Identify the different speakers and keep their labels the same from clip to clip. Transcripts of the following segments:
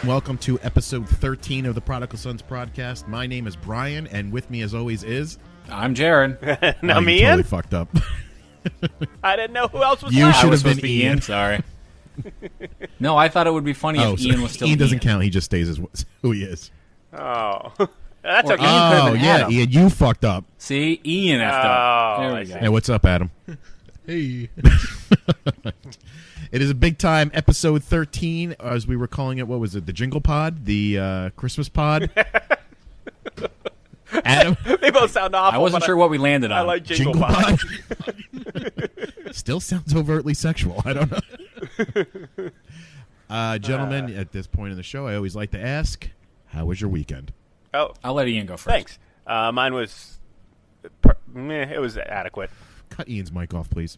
Speaker 1: Welcome to episode 13 of the Prodigal Sons podcast. My name is Brian, and with me, as always, is...
Speaker 2: I'm Jared.
Speaker 3: No,
Speaker 1: you
Speaker 3: me,
Speaker 1: totally
Speaker 3: Ian?
Speaker 1: fucked up.
Speaker 3: I didn't know who else was
Speaker 1: You
Speaker 3: left.
Speaker 1: should
Speaker 2: I was
Speaker 1: have
Speaker 2: supposed
Speaker 1: been
Speaker 2: to be Ian. Sorry. No, I thought it would be funny if
Speaker 1: so
Speaker 2: Ian was still
Speaker 1: Ian doesn't
Speaker 2: Ian.
Speaker 1: count. He just stays as who he is.
Speaker 3: Oh. That's
Speaker 2: Or
Speaker 3: okay.
Speaker 2: Ian could have
Speaker 1: Oh,
Speaker 2: been
Speaker 1: yeah,
Speaker 2: Adam.
Speaker 1: Ian, you fucked up.
Speaker 2: See, Ian effed up.
Speaker 3: Oh,
Speaker 2: There
Speaker 3: I
Speaker 2: we
Speaker 3: see.
Speaker 2: go.
Speaker 1: Hey, what's up, Adam?
Speaker 4: Hey.
Speaker 1: It is a big time episode 13, as we were calling it. What was it? The Jingle-Pod? The Christmas pod? Adam?
Speaker 3: They both sound awful.
Speaker 2: I wasn't
Speaker 3: but
Speaker 2: sure what we landed on.
Speaker 3: I like Jingle-Pod.
Speaker 1: Still sounds overtly sexual. I don't know. Gentlemen, at this point in the show, I always like to ask, how was your weekend?
Speaker 3: Oh,
Speaker 2: I'll let Ian go first.
Speaker 3: thanks. Mine was... it was adequate.
Speaker 1: Cut Ian's mic off, please.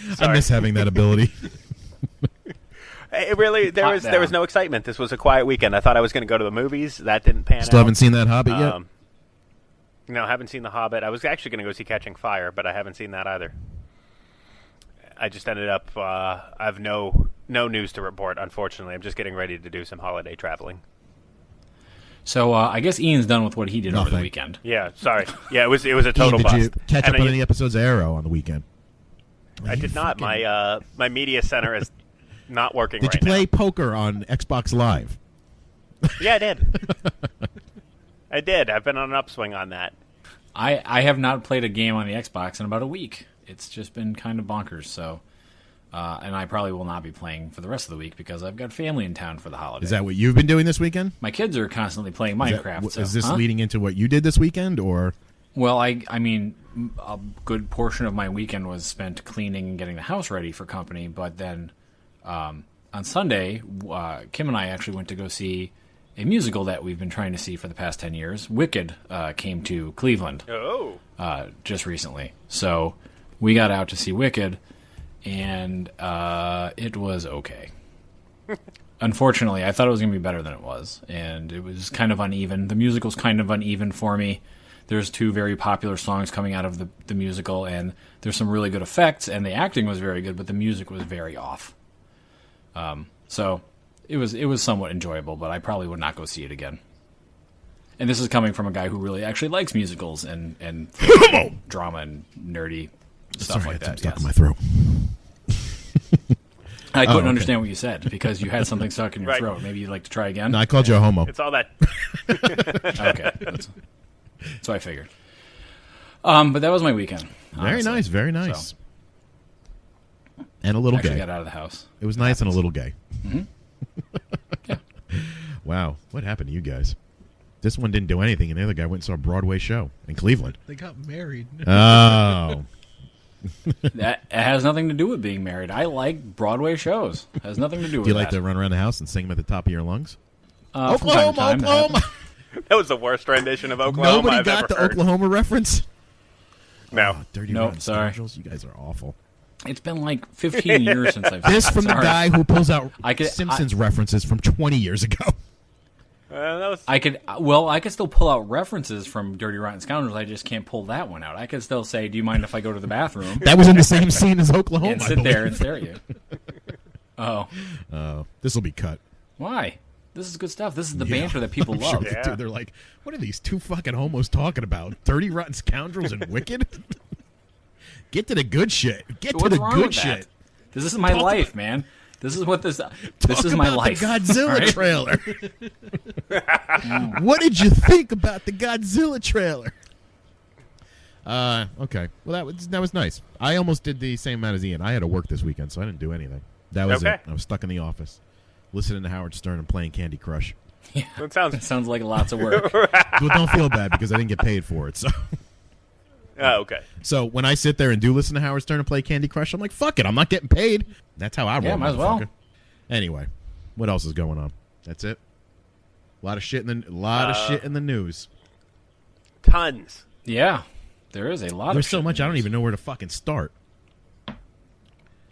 Speaker 1: I
Speaker 3: Sorry.
Speaker 1: miss having that ability.
Speaker 3: It really, there
Speaker 2: Hot
Speaker 3: was
Speaker 2: down.
Speaker 3: no excitement. This was a quiet weekend. I thought I was going to go to the movies. That didn't pan out.
Speaker 1: Still haven't seen that Hobbit yet?
Speaker 3: No, I haven't seen The Hobbit. I was actually going to go see Catching Fire, but I haven't seen that either. I just ended up... I have no news to report, unfortunately. I'm just getting ready to do some holiday traveling.
Speaker 2: So I guess Ian's done with what he did over the
Speaker 1: Nothing.
Speaker 2: weekend.
Speaker 3: Yeah, sorry. Yeah, it was a total
Speaker 1: Ian, did you
Speaker 3: bust.
Speaker 1: catch
Speaker 3: And
Speaker 1: up on
Speaker 3: I-
Speaker 1: any episodes of Arrow on the weekend?
Speaker 3: I did not. My media center is not working
Speaker 1: Did
Speaker 3: right
Speaker 1: you play
Speaker 3: now.
Speaker 1: poker on Xbox Live?
Speaker 3: Yeah, I did. I did. I've been on an upswing on that.
Speaker 2: I have not played a game on the Xbox in about a week. It's just been kind of bonkers. So, and I probably will not be playing for the rest of the week because I've got family in town for the holiday.
Speaker 1: Is that what you've been doing this weekend?
Speaker 2: My kids are constantly playing Minecraft.
Speaker 1: Is
Speaker 2: so-
Speaker 1: this
Speaker 2: Huh?
Speaker 1: leading into what you did this weekend, or...
Speaker 2: Well, I mean, a good portion of my weekend was spent cleaning and getting the house ready for company. But then on Sunday, Kim and I actually went to go see a musical that we've been trying to see for the past 10 years. Wicked came to Cleveland
Speaker 3: Oh.
Speaker 2: just recently. So we got out to see Wicked, and it was okay. Unfortunately, I thought it was going to be better than it was, and it was kind of uneven. The musical's kind of uneven for me. There's two very popular songs coming out of the musical, and there's some really good effects, and the acting was very good, but the music was very off. So it was somewhat enjoyable, but I probably would not go see it again. And this is coming from a guy who really actually likes musicals and drama and nerdy stuff
Speaker 1: Sorry,
Speaker 2: like
Speaker 1: I had
Speaker 2: that.
Speaker 1: something stuck
Speaker 2: Yes.
Speaker 1: in my throat.
Speaker 2: I couldn't
Speaker 1: okay.
Speaker 2: understand what you said because you had something stuck in your
Speaker 3: Right.
Speaker 2: throat. Maybe you'd like to try again?
Speaker 1: No, I called you a homo.
Speaker 3: It's all that.
Speaker 2: Okay. That's what I figured. But that was my weekend.
Speaker 1: Very
Speaker 2: honestly.
Speaker 1: nice, very nice.
Speaker 2: So,
Speaker 1: And a little
Speaker 2: actually
Speaker 1: gay.
Speaker 2: got out of the house.
Speaker 1: It was nice and a little gay.
Speaker 2: Yeah.
Speaker 1: Wow, what happened to you guys? This one didn't do anything, and the other guy went and saw a Broadway show in Cleveland.
Speaker 4: They got married.
Speaker 1: Oh.
Speaker 2: That it has nothing to do with being married. I like Broadway shows. It has nothing to do with
Speaker 1: Do you like
Speaker 2: that.
Speaker 1: to run around the house and sing them at the top of your lungs?
Speaker 2: From time to time, that
Speaker 1: Oklahoma!
Speaker 2: happens.
Speaker 3: That was the worst rendition of Oklahoma
Speaker 1: Nobody
Speaker 3: I've
Speaker 1: got
Speaker 3: ever
Speaker 1: the
Speaker 3: heard.
Speaker 1: Oklahoma reference?
Speaker 3: No.
Speaker 1: Oh, dirty
Speaker 2: Nope,
Speaker 1: rotten
Speaker 2: sorry.
Speaker 1: scoundrels. You guys are awful.
Speaker 2: It's been like 15 years since I've
Speaker 1: This from the
Speaker 2: Sorry.
Speaker 1: guy who pulls out
Speaker 2: I could-
Speaker 1: Simpsons references from 20 years ago.
Speaker 3: That was,
Speaker 2: I could still pull out references from Dirty Rotten Scoundrels. I just can't pull that one out. I could still say, "Do you mind if I go to the bathroom?"
Speaker 1: That was in the same scene as Oklahoma,
Speaker 2: and
Speaker 1: I
Speaker 2: sit there and
Speaker 1: believe.
Speaker 2: stare at you. Oh,
Speaker 1: This will be cut.
Speaker 2: why? This is good stuff. This is the
Speaker 1: Yeah.
Speaker 2: banter that people
Speaker 1: I'm
Speaker 2: love.
Speaker 1: sure they do.
Speaker 3: Yeah.
Speaker 1: They're like, what are these two fucking homos talking about? 30 Rotten Scoundrels and Wicked? Get to the good shit. Get to
Speaker 2: What's
Speaker 1: the
Speaker 2: wrong
Speaker 1: good
Speaker 2: with
Speaker 1: shit.
Speaker 2: that? This is my
Speaker 1: Talk
Speaker 2: life, man. This is what this
Speaker 1: Talk
Speaker 2: is my
Speaker 1: about
Speaker 2: life.
Speaker 1: the Godzilla
Speaker 2: all right?
Speaker 1: trailer. What did you think about the Godzilla trailer? Okay. Well, that was nice. I almost did the same amount as Ian. I had to work this weekend, so I didn't do anything. That was
Speaker 3: Okay.
Speaker 1: it. I was stuck in the office, listening to Howard Stern and playing Candy Crush.
Speaker 2: Yeah,
Speaker 3: that sounds...
Speaker 2: that sounds like lots of work.
Speaker 1: Well, don't feel bad because I didn't get paid for it. So,
Speaker 3: Oh, okay.
Speaker 1: so when I sit there and do listen to Howard Stern and play Candy Crush, I'm like, fuck it, I'm not getting paid. That's how I roll.
Speaker 2: Yeah, might as well.
Speaker 1: motherfucker. Anyway, what else is going on? That's it. A lot of shit in the news.
Speaker 3: Tons.
Speaker 2: Yeah, there is a lot.
Speaker 1: There's
Speaker 2: of
Speaker 1: so
Speaker 2: shit
Speaker 1: much
Speaker 2: in
Speaker 1: I don't
Speaker 2: this.
Speaker 1: even know where to fucking start.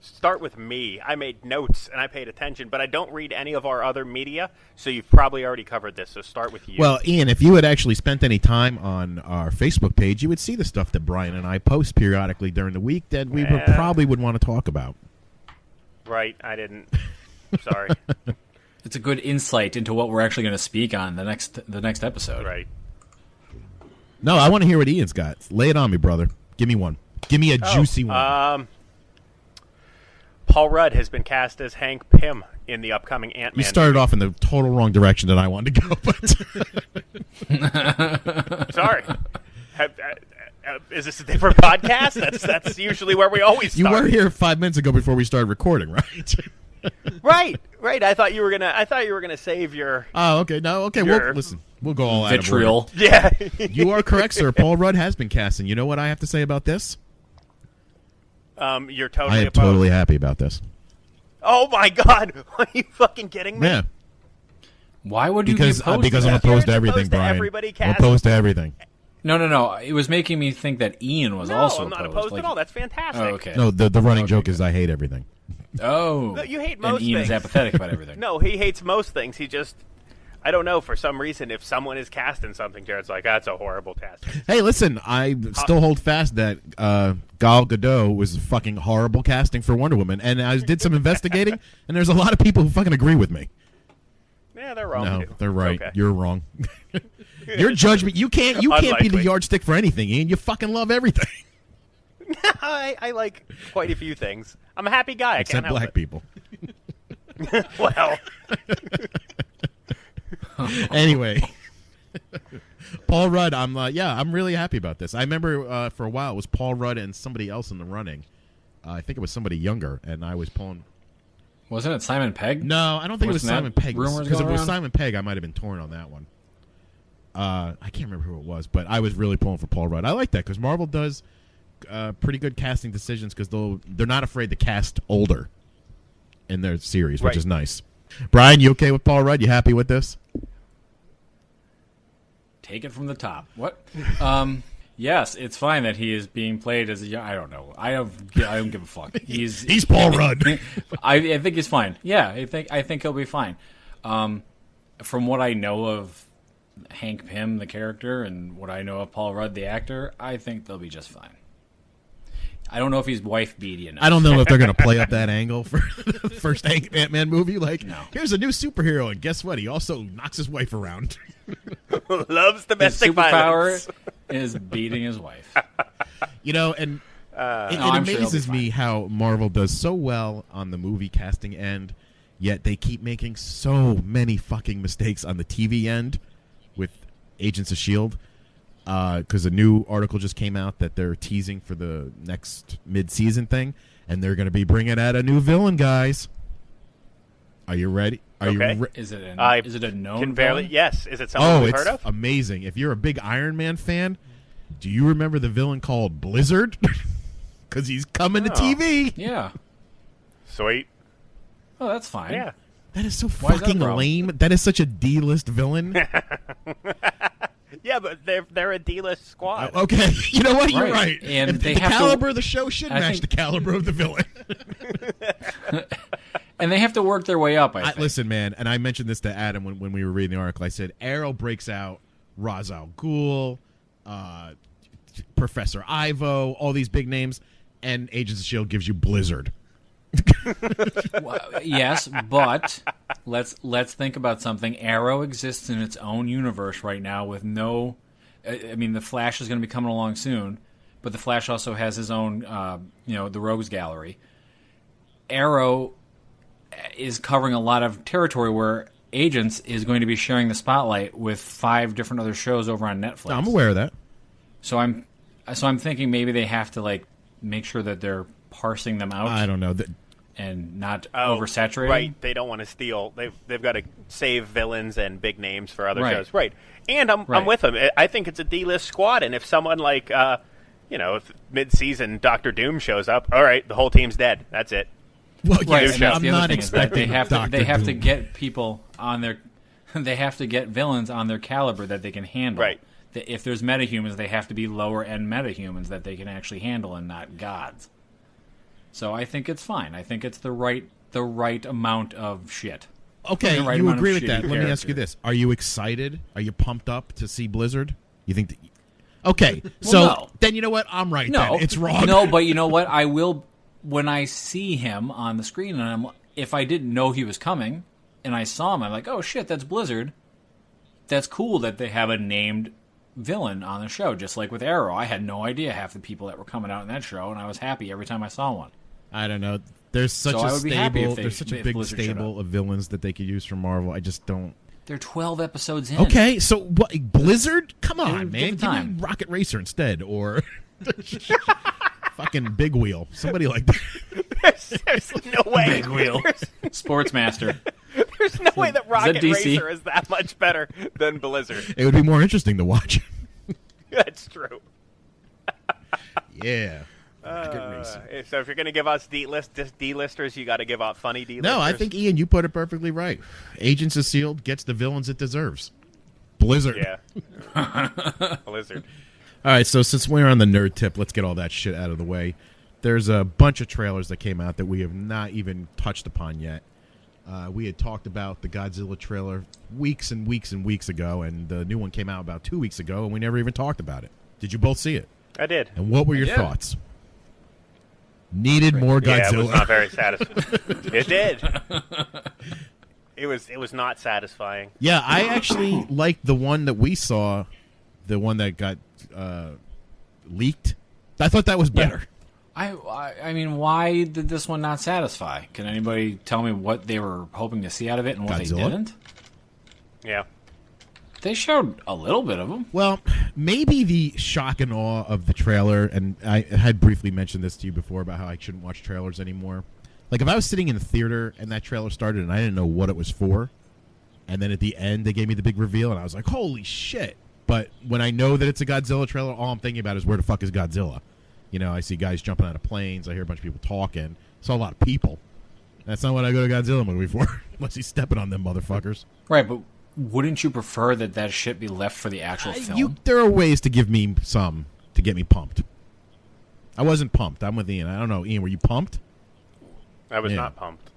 Speaker 3: Start with me. I made notes and I paid attention, but I don't read any of our other media, so you've probably already covered this, so start with you.
Speaker 1: Well, Ian, if you had actually spent any time on our Facebook page, you would see the stuff that Brian and I post periodically during the week that we
Speaker 3: Yeah.
Speaker 1: probably would want to talk about.
Speaker 3: Right, I didn't. Sorry.
Speaker 2: It's a good insight into what we're actually going to speak on the next episode.
Speaker 3: Right.
Speaker 1: No, I want to hear what Ian's got. Lay it on me, brother. Give me one. Give me a juicy one.
Speaker 3: Paul Rudd has been cast as Hank Pym in the upcoming Antman.
Speaker 1: You started off in the total wrong direction that I wanted to go, but
Speaker 3: Sorry. Is this a different podcast? That's usually where we always
Speaker 1: you
Speaker 3: start.
Speaker 1: were here 5 minutes ago before we started recording, right?
Speaker 3: Right. I thought you were gonna save your.
Speaker 1: Oh, okay. No, okay.
Speaker 3: Your
Speaker 1: Listen. We'll go all
Speaker 2: Vitriol.
Speaker 1: out of order.
Speaker 3: Yeah.
Speaker 1: You are correct, sir. Paul Rudd has been cast, and you know what I have to say about this?
Speaker 3: You're totally.
Speaker 1: I am
Speaker 3: opposed.
Speaker 1: totally happy about this.
Speaker 3: Oh my God! Are you fucking kidding me?
Speaker 1: Yeah,
Speaker 2: Why would you
Speaker 1: because
Speaker 2: be opposed
Speaker 1: because
Speaker 2: to
Speaker 1: I'm
Speaker 2: that?
Speaker 1: opposed to
Speaker 3: You're
Speaker 1: everything,
Speaker 3: opposed to
Speaker 1: Brian.
Speaker 3: everybody
Speaker 1: I'm
Speaker 3: cast-
Speaker 1: opposed to everything.
Speaker 2: No. It was making me think that Ian was
Speaker 3: No,
Speaker 2: also
Speaker 3: I'm not
Speaker 2: opposed.
Speaker 3: opposed
Speaker 2: Like-
Speaker 3: at all. That's fantastic.
Speaker 2: Oh, okay.
Speaker 1: No, the running
Speaker 2: Okay,
Speaker 1: joke
Speaker 2: good.
Speaker 1: is I hate everything.
Speaker 2: Oh.
Speaker 3: No, you hate
Speaker 2: And
Speaker 3: most
Speaker 2: Ian
Speaker 3: things.
Speaker 2: is apathetic about everything.
Speaker 3: No, he hates most things. He just, I don't know, for some reason, if someone is cast in something, Jared's like, that's a horrible cast.
Speaker 1: Hey, listen, I still hold fast that Gal Gadot was fucking horrible casting for Wonder Woman, and I did some investigating, and there's a lot of people who fucking agree with me.
Speaker 3: Yeah, they're wrong.
Speaker 1: No,
Speaker 3: too.
Speaker 1: they're right.
Speaker 3: Okay.
Speaker 1: You're wrong. Your judgment, you can't be the
Speaker 3: Unlikely.
Speaker 1: yardstick for anything, Ian. You fucking love everything.
Speaker 3: I like quite a few things. I'm a happy guy. I
Speaker 1: Except
Speaker 3: can't help
Speaker 1: black
Speaker 3: it.
Speaker 1: people.
Speaker 3: Well,
Speaker 1: Anyway, Paul Rudd, I'm really happy about this. I remember for a while it was Paul Rudd and somebody else in the running. I think it was somebody younger, and I was pulling.
Speaker 2: Wasn't it Simon Pegg?
Speaker 1: No, I don't think it was
Speaker 2: Wasn't that
Speaker 1: Simon Pegg.
Speaker 2: rumors
Speaker 1: Because if it
Speaker 2: going
Speaker 1: was
Speaker 2: around?
Speaker 1: Simon Pegg, I might have been torn on that one. I can't remember who it was, but I was really pulling for Paul Rudd. I like that because Marvel does pretty good casting decisions because they're not afraid to cast older in their series, which
Speaker 3: Right.
Speaker 1: is nice. Brian, you okay with Paul Rudd? You happy with this?
Speaker 2: Take it from the top. What? Yes, it's fine that he is being played as a young. I don't know. I don't give a fuck.
Speaker 1: He's Paul Rudd.
Speaker 2: I think he's fine. Yeah, I think he'll be fine. From what I know of Hank Pym, the character, and what I know of Paul Rudd, the actor, I think they'll be just fine. I don't know if he's wife beaty enough.
Speaker 1: I don't know if they're going to play up that angle for the first Ant-Man movie. Like,
Speaker 2: No.
Speaker 1: here's a new superhero, and guess what? He also knocks his wife around.
Speaker 3: loves
Speaker 2: His
Speaker 3: domestic violence.
Speaker 2: superpower is beating his wife.
Speaker 1: You know, and it
Speaker 2: I'm sure he'll be
Speaker 1: amazes me how Marvel does so well on the movie casting end, yet they keep making so many fucking mistakes on the TV end with Agents of S.H.I.E.L.D. Because a new article just came out that they're teasing for the next mid-season thing, and they're going to be bringing out a new villain, guys. Are you ready? Are
Speaker 3: Okay.
Speaker 1: you
Speaker 2: Is it
Speaker 3: I
Speaker 2: is it a known
Speaker 3: Can barely.
Speaker 2: villain?
Speaker 3: Yes. Is it someone
Speaker 1: Oh,
Speaker 3: we've
Speaker 1: it's
Speaker 3: heard of?
Speaker 1: amazing. If you're a big Iron Man fan, do you remember the villain called Blizzard? Because he's coming to
Speaker 3: Oh.
Speaker 1: TV.
Speaker 2: Yeah.
Speaker 3: Sweet.
Speaker 2: Oh, that's fine.
Speaker 3: Yeah.
Speaker 1: That is so
Speaker 2: Why is that a
Speaker 1: fucking
Speaker 2: problem?
Speaker 1: lame. That is such a D-list villain.
Speaker 3: Yeah, but they're a D-list squad.
Speaker 1: Okay, you know what? You're
Speaker 2: Right.
Speaker 1: right.
Speaker 2: And
Speaker 1: the
Speaker 2: they have to-
Speaker 1: caliber of the show should
Speaker 2: I
Speaker 1: match
Speaker 2: think-
Speaker 1: the caliber of the villain.
Speaker 2: And they have to work their way up, I think.
Speaker 1: Listen, man, and I mentioned this to Adam when we were reading the article. I said Arrow breaks out Ra's al Ghul, Professor Ivo, all these big names, and Agents of S.H.I.E.L.D. gives you Blizzard.
Speaker 2: Well, yes, but let's think about something. Arrow exists in its own universe right now with no. I mean, the Flash is going to be coming along soon, but the Flash also has his own, the Rogues Gallery. Arrow is covering a lot of territory where Agents is going to be sharing the spotlight with 5 different other shows over on Netflix.
Speaker 1: I'm aware of that.
Speaker 2: So I'm thinking maybe they have to like make sure that they're parsing them out
Speaker 1: I don't know.
Speaker 2: and not
Speaker 3: Oh,
Speaker 2: oversaturating.
Speaker 3: Right. They don't want to steal. They've got to save villains and big names for other
Speaker 2: Right.
Speaker 3: shows. Right. And I'm
Speaker 2: Right.
Speaker 3: with them. I think it's a D-list squad. And if someone like, if mid-season Doctor Doom shows up, all right, the whole team's dead. That's it.
Speaker 1: Well,
Speaker 2: Right,
Speaker 1: yes,
Speaker 2: and that's
Speaker 1: I'm
Speaker 2: the other
Speaker 1: not
Speaker 2: thing is that
Speaker 1: expecting
Speaker 2: they have to
Speaker 1: Doom.
Speaker 2: get people on their they have to get villains on their caliber that they can handle.
Speaker 3: Right.
Speaker 2: If there's metahumans, they have to be lower end metahumans that they can actually handle and not gods. So I think it's fine. I think it's the right amount of shit.
Speaker 1: Okay,
Speaker 2: the right
Speaker 1: you
Speaker 2: amount of
Speaker 1: agree with
Speaker 2: shitty
Speaker 1: that. Let me ask you
Speaker 2: character.
Speaker 1: this: are you excited? Are you pumped up to see Blizzard? You think? Okay,
Speaker 2: Well,
Speaker 1: so
Speaker 2: no.
Speaker 1: then you know what? I'm right.
Speaker 2: No,
Speaker 1: then. It's wrong.
Speaker 2: No, but you know what? I will when I see him on the screen, and if I didn't know he was coming, and I saw him. I'm like, oh shit, that's Blizzard. That's cool that they have a named villain on the show, just like with Arrow. I had no idea half the people that were coming out in that show, and I was happy every time I saw one.
Speaker 1: I don't know. There's such
Speaker 2: So I
Speaker 1: a
Speaker 2: would be happy
Speaker 1: stable.
Speaker 2: if
Speaker 1: There's such a big
Speaker 2: Blizzard showed
Speaker 1: stable of villains that they could use from Marvel. I just don't.
Speaker 2: They're 12 episodes in.
Speaker 1: Okay, so what? Blizzard? Come
Speaker 2: Give
Speaker 1: on,
Speaker 2: it
Speaker 1: man. Give
Speaker 2: time.
Speaker 1: me Rocket Racer instead, or fucking Big Wheel. Somebody like that.
Speaker 3: There's no way.
Speaker 2: Big Wheel. Sportsmaster.
Speaker 3: There's no way that Rocket
Speaker 2: that DC?
Speaker 3: Racer is that much better than Blizzard.
Speaker 1: It would be more interesting to watch.
Speaker 3: That's true.
Speaker 1: Yeah. Rocket Racer.
Speaker 3: So if you're going to give us D-listers, you got to give out funny D-listers.
Speaker 1: No, I think, Ian, you put it perfectly right. Agents of S.H.I.E.L.D. gets the villains it deserves. Blizzard.
Speaker 3: Yeah. Blizzard.
Speaker 1: All right, so since we're on the nerd tip, let's get all that shit out of the way. There's a bunch of trailers that came out that we have not even touched upon yet. We had talked about the Godzilla trailer weeks and weeks and weeks ago, and the new one came out about 2 weeks ago, and we never even talked about it. Did you both see it?
Speaker 3: I did.
Speaker 1: And what were your
Speaker 2: did.
Speaker 1: thoughts? Needed more Godzilla.
Speaker 3: Yeah, it was not very satisfying. It did. It was not satisfying.
Speaker 1: Yeah, I actually liked the one that we saw, the one that got leaked. I thought that was better.
Speaker 2: I mean, why did this one not satisfy? Can anybody tell me what they were hoping to see out of it and what
Speaker 1: Godzilla?
Speaker 2: they didn't?
Speaker 3: Yeah.
Speaker 2: They showed a little bit of them.
Speaker 1: Well, maybe the shock and awe of the trailer, and I had briefly mentioned this to you before about how I shouldn't watch trailers anymore. Like, if I was sitting in the theater and that trailer started and I didn't know what it was for, and then at the end they gave me the big reveal and I was like, holy shit. But when I know that it's a Godzilla trailer, all I'm thinking about is where the fuck is Godzilla? You know, I see guys jumping out of planes. I hear a bunch of people talking. I saw a lot of people. That's not what I go to Godzilla movie for, unless he's stepping on them motherfuckers.
Speaker 2: Right, but wouldn't you prefer that shit be left for the actual film?
Speaker 1: There are ways to give me some to get me pumped. I wasn't pumped. I'm with Ian. I don't know. Ian, were you pumped?
Speaker 3: I was not pumped.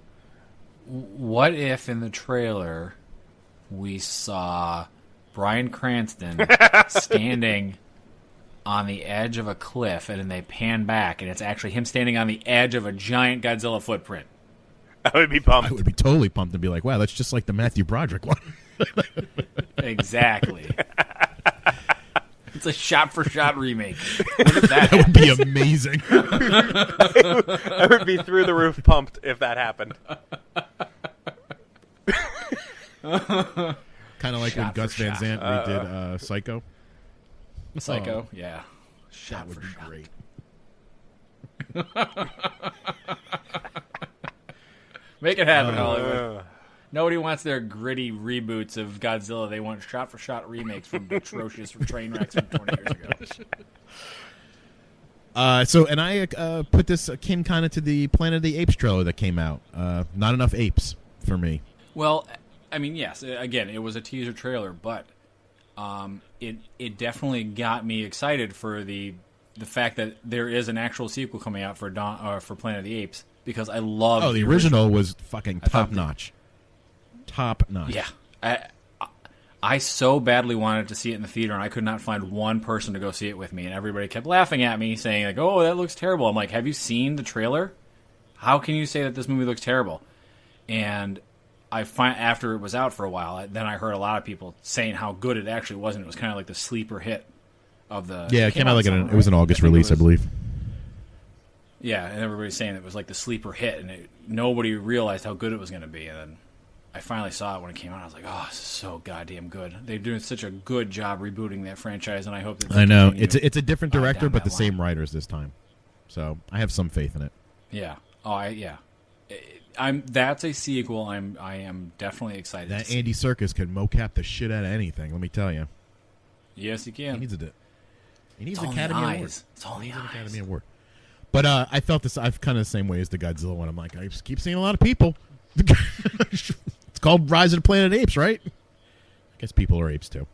Speaker 2: What if in the trailer we saw Bryan Cranston standing on the edge of a cliff, and then they pan back, and it's actually him standing on the edge of a giant Godzilla footprint?
Speaker 3: I would be pumped.
Speaker 1: I would be totally pumped and be like, wow, that's just like the Matthew Broderick one.
Speaker 2: Exactly. It's a shot-for-shot remake. What if that
Speaker 1: That would be amazing.
Speaker 3: I would be through the roof pumped if that happened.
Speaker 1: Kind of like when
Speaker 2: Shot
Speaker 1: Gus
Speaker 2: for
Speaker 1: Van
Speaker 2: shot.
Speaker 1: Sant redid Psycho.
Speaker 2: Psycho, yeah.
Speaker 1: That would be great.
Speaker 2: Make it happen, Hollywood. Nobody wants their gritty reboots of Godzilla. They want shot-for-shot remakes from atrocious train wrecks from 20 years ago.
Speaker 1: And I put this akin kind of to the Planet of the Apes trailer that came out. Not enough apes for me.
Speaker 2: Well, I mean, yes. Again, it was a teaser trailer, but it definitely got me excited for the fact that there is an actual sequel coming out for Planet of the Apes, because I love.
Speaker 1: Oh, the original was fucking top notch. Top notch.
Speaker 2: Yeah, I so badly wanted to see it in the theater, and I could not find one person to go see it with me, and everybody kept laughing at me, saying like, "Oh, that looks terrible." I'm like, "Have you seen the trailer? How can you say that this movie looks terrible?" And after it was out for a while, then I heard a lot of people saying how good it actually was, and it was kind of like the sleeper hit of the.
Speaker 1: Yeah, it came out like
Speaker 2: summer,
Speaker 1: it was an August release, I believe.
Speaker 2: Yeah, and everybody's saying it was like the sleeper hit, and nobody realized how good it was going to be. And then I finally saw it when it came out. I was like, "Oh, this is so goddamn good." They're doing such a good job rebooting that franchise, and I hope that they
Speaker 1: I know
Speaker 2: continue
Speaker 1: it's a different director,
Speaker 2: down
Speaker 1: but the
Speaker 2: that
Speaker 1: same
Speaker 2: line.
Speaker 1: writers this time. So I have some faith in it.
Speaker 2: Yeah. Yeah. That's a sequel. I am definitely excited.
Speaker 1: That
Speaker 2: to see.
Speaker 1: Andy Serkis can mocap the shit out of anything. Let me tell you.
Speaker 2: Yes, he
Speaker 1: He
Speaker 2: can.
Speaker 1: needs a. He needs
Speaker 2: It's all
Speaker 1: an
Speaker 2: in the
Speaker 1: Academy Award.
Speaker 2: eyes. It's all in
Speaker 1: He
Speaker 2: the
Speaker 1: needs an
Speaker 2: eyes.
Speaker 1: Academy Award. But I felt this. I've kind of the same way as the Godzilla one. I'm like, I just keep seeing a lot of people. It's called Rise of the Planet of the Apes, right? I guess people are apes too.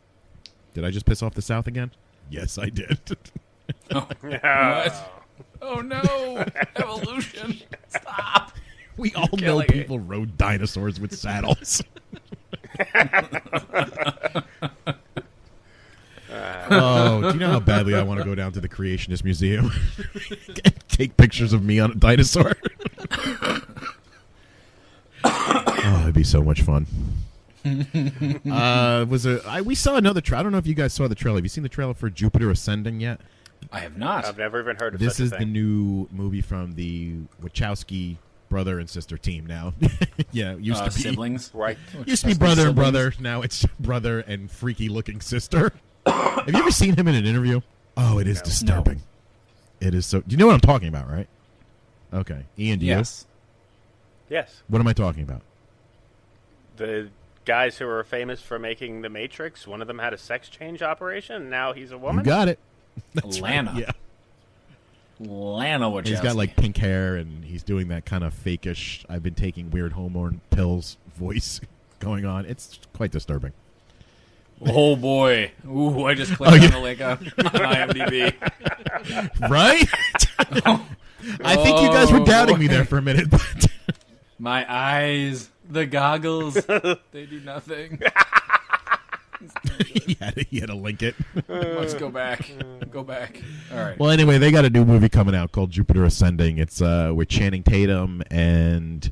Speaker 1: Did I just piss off the South again? Yes, I did.
Speaker 2: What? Oh no! Evolution! Stop!
Speaker 1: We all know
Speaker 2: killing
Speaker 1: people rode dinosaurs with saddles. Oh, do you know how badly I want to go down to the Creationist Museum and take pictures of me on a dinosaur? Oh, it'd be so much fun. We saw another trailer. I don't know if you guys saw the trailer. Have you seen the trailer for Jupiter Ascending yet?
Speaker 2: I have not.
Speaker 3: I've never even heard of
Speaker 1: This
Speaker 3: such a
Speaker 1: is
Speaker 3: thing.
Speaker 1: the new movie from the Wachowski brother and sister team now. Yeah, used to be
Speaker 2: siblings.
Speaker 3: Right.
Speaker 1: Used to be brother and brother. Now it's brother and freaky looking sister. Have you ever seen him in an interview? Oh, it is disturbing.
Speaker 2: No.
Speaker 1: It is so. Do you know what I'm talking about, right? Okay, Ian, do
Speaker 2: Yes.
Speaker 3: Yes.
Speaker 1: you? What am I talking about?
Speaker 3: The guys who are famous for making The Matrix, one of them had a sex change operation, and now he's a woman?
Speaker 1: You got it. That's
Speaker 2: Lana.
Speaker 1: Right. Yeah.
Speaker 2: Lana Wachowski.
Speaker 1: He's got like pink hair, and he's doing that kind of fakish. I've been taking weird hormone pills voice going on. It's quite disturbing.
Speaker 2: Oh boy! Ooh, I just clicked on the link on IMDb.
Speaker 1: Right? I think you guys were doubting me there for a minute. But
Speaker 2: My eyes, the goggles, they do nothing.
Speaker 1: he had to link it.
Speaker 2: Let's go back. Go back. All right.
Speaker 1: Well, anyway, they got a new movie coming out called Jupiter Ascending. It's with Channing Tatum and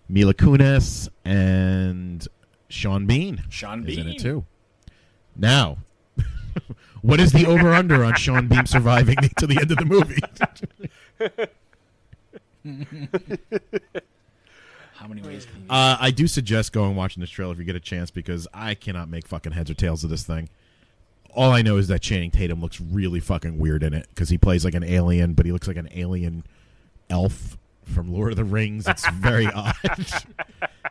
Speaker 1: Mila Kunis and Sean Bean.
Speaker 2: Sean
Speaker 1: is in
Speaker 2: Bean.
Speaker 1: it too. Now, what is the over/under on Sean Bean surviving to the end of the movie?
Speaker 2: How many ways can you
Speaker 1: I do suggest going and watching this trailer if you get a chance, because I cannot make fucking heads or tails of this thing. All I know is that Channing Tatum looks really fucking weird in it because he plays like an alien, but he looks like an alien elf from Lord of the Rings. It's very odd.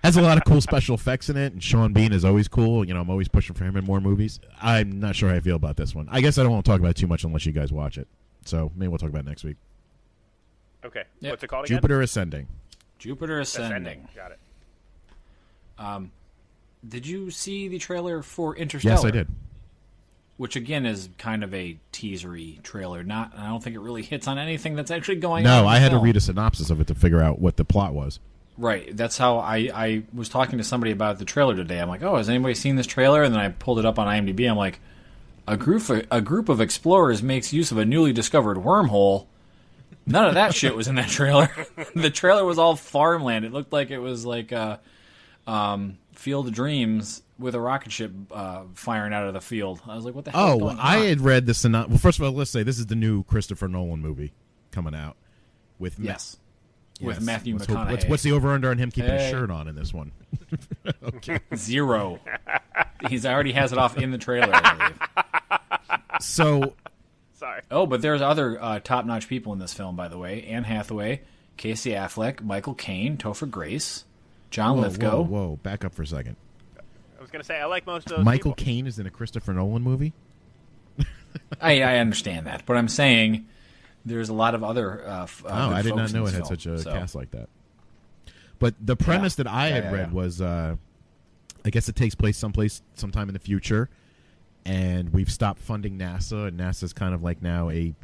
Speaker 1: Has a lot of cool special effects in it, and Sean Bean is always cool. You know, I'm always pushing for him in more movies. I'm not sure how I feel about this one. I guess I don't want to talk about it too much unless you guys watch it. So maybe we'll talk about it next week.
Speaker 3: Okay.
Speaker 2: Yep.
Speaker 3: What's it called again?
Speaker 1: Jupiter Ascending.
Speaker 2: Jupiter Ascending.
Speaker 3: Got it.
Speaker 2: Did you see the trailer for Interstellar?
Speaker 1: Yes, I did.
Speaker 2: Which again is kind of a teasery trailer. I don't think it really hits on anything that's actually going on.
Speaker 1: No,
Speaker 2: in the
Speaker 1: I had to
Speaker 2: film.
Speaker 1: read a synopsis of it to figure out what the plot was.
Speaker 2: Right. That's how I was talking to somebody about the trailer today. I'm like, oh, has anybody seen this trailer? And then I pulled it up on IMDb. I'm like, a group of explorers makes use of a newly discovered wormhole. None of that shit was in that trailer. The trailer was all farmland. It looked like it was like Field of Dreams with a rocket ship firing out of the field. I was like, what the hell is going on?
Speaker 1: I had read the synopsis. Well, first of all, let's say this is the new Christopher Nolan movie coming out with
Speaker 2: Yes. With
Speaker 1: Yes.
Speaker 2: Matthew
Speaker 1: Let's hope-
Speaker 2: McConaughey.
Speaker 1: What's the over-under on him keeping his
Speaker 2: Hey.
Speaker 1: shirt on in this one? Okay.
Speaker 2: 0. He's already has it off in the trailer, I believe.
Speaker 1: So,
Speaker 3: Sorry.
Speaker 2: Oh, but there's other top-notch people in this film, by the way. Anne Hathaway, Casey Affleck, Michael Caine, Topher Grace, John Lithgow.
Speaker 1: whoa, back up for a second.
Speaker 3: I was going to say, I like most of those
Speaker 1: Michael
Speaker 3: people.
Speaker 1: Caine is in a Christopher Nolan movie?
Speaker 2: I understand that, but I'm saying there's a lot of other
Speaker 1: I did not know it had such a cast like that. But the premise that I had read was, I guess it takes place sometime in the future, and we've stopped funding NASA, and NASA's kind of like now a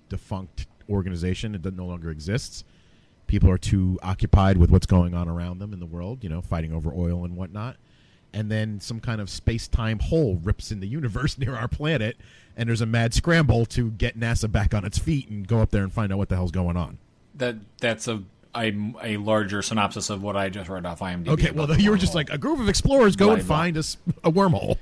Speaker 1: defunct organization. It no longer exists. People are too occupied with what's going on around them in the world, you know, fighting over oil and whatnot. And then some kind of space-time hole rips in the universe near our planet, and there's a mad scramble to get NASA back on its feet and go up there and find out what the hell's going on.
Speaker 2: That's a larger synopsis of what I just read off IMDb.
Speaker 1: Okay, well, you were just like, a group of explorers go and
Speaker 2: Blah, blah.
Speaker 1: find a wormhole.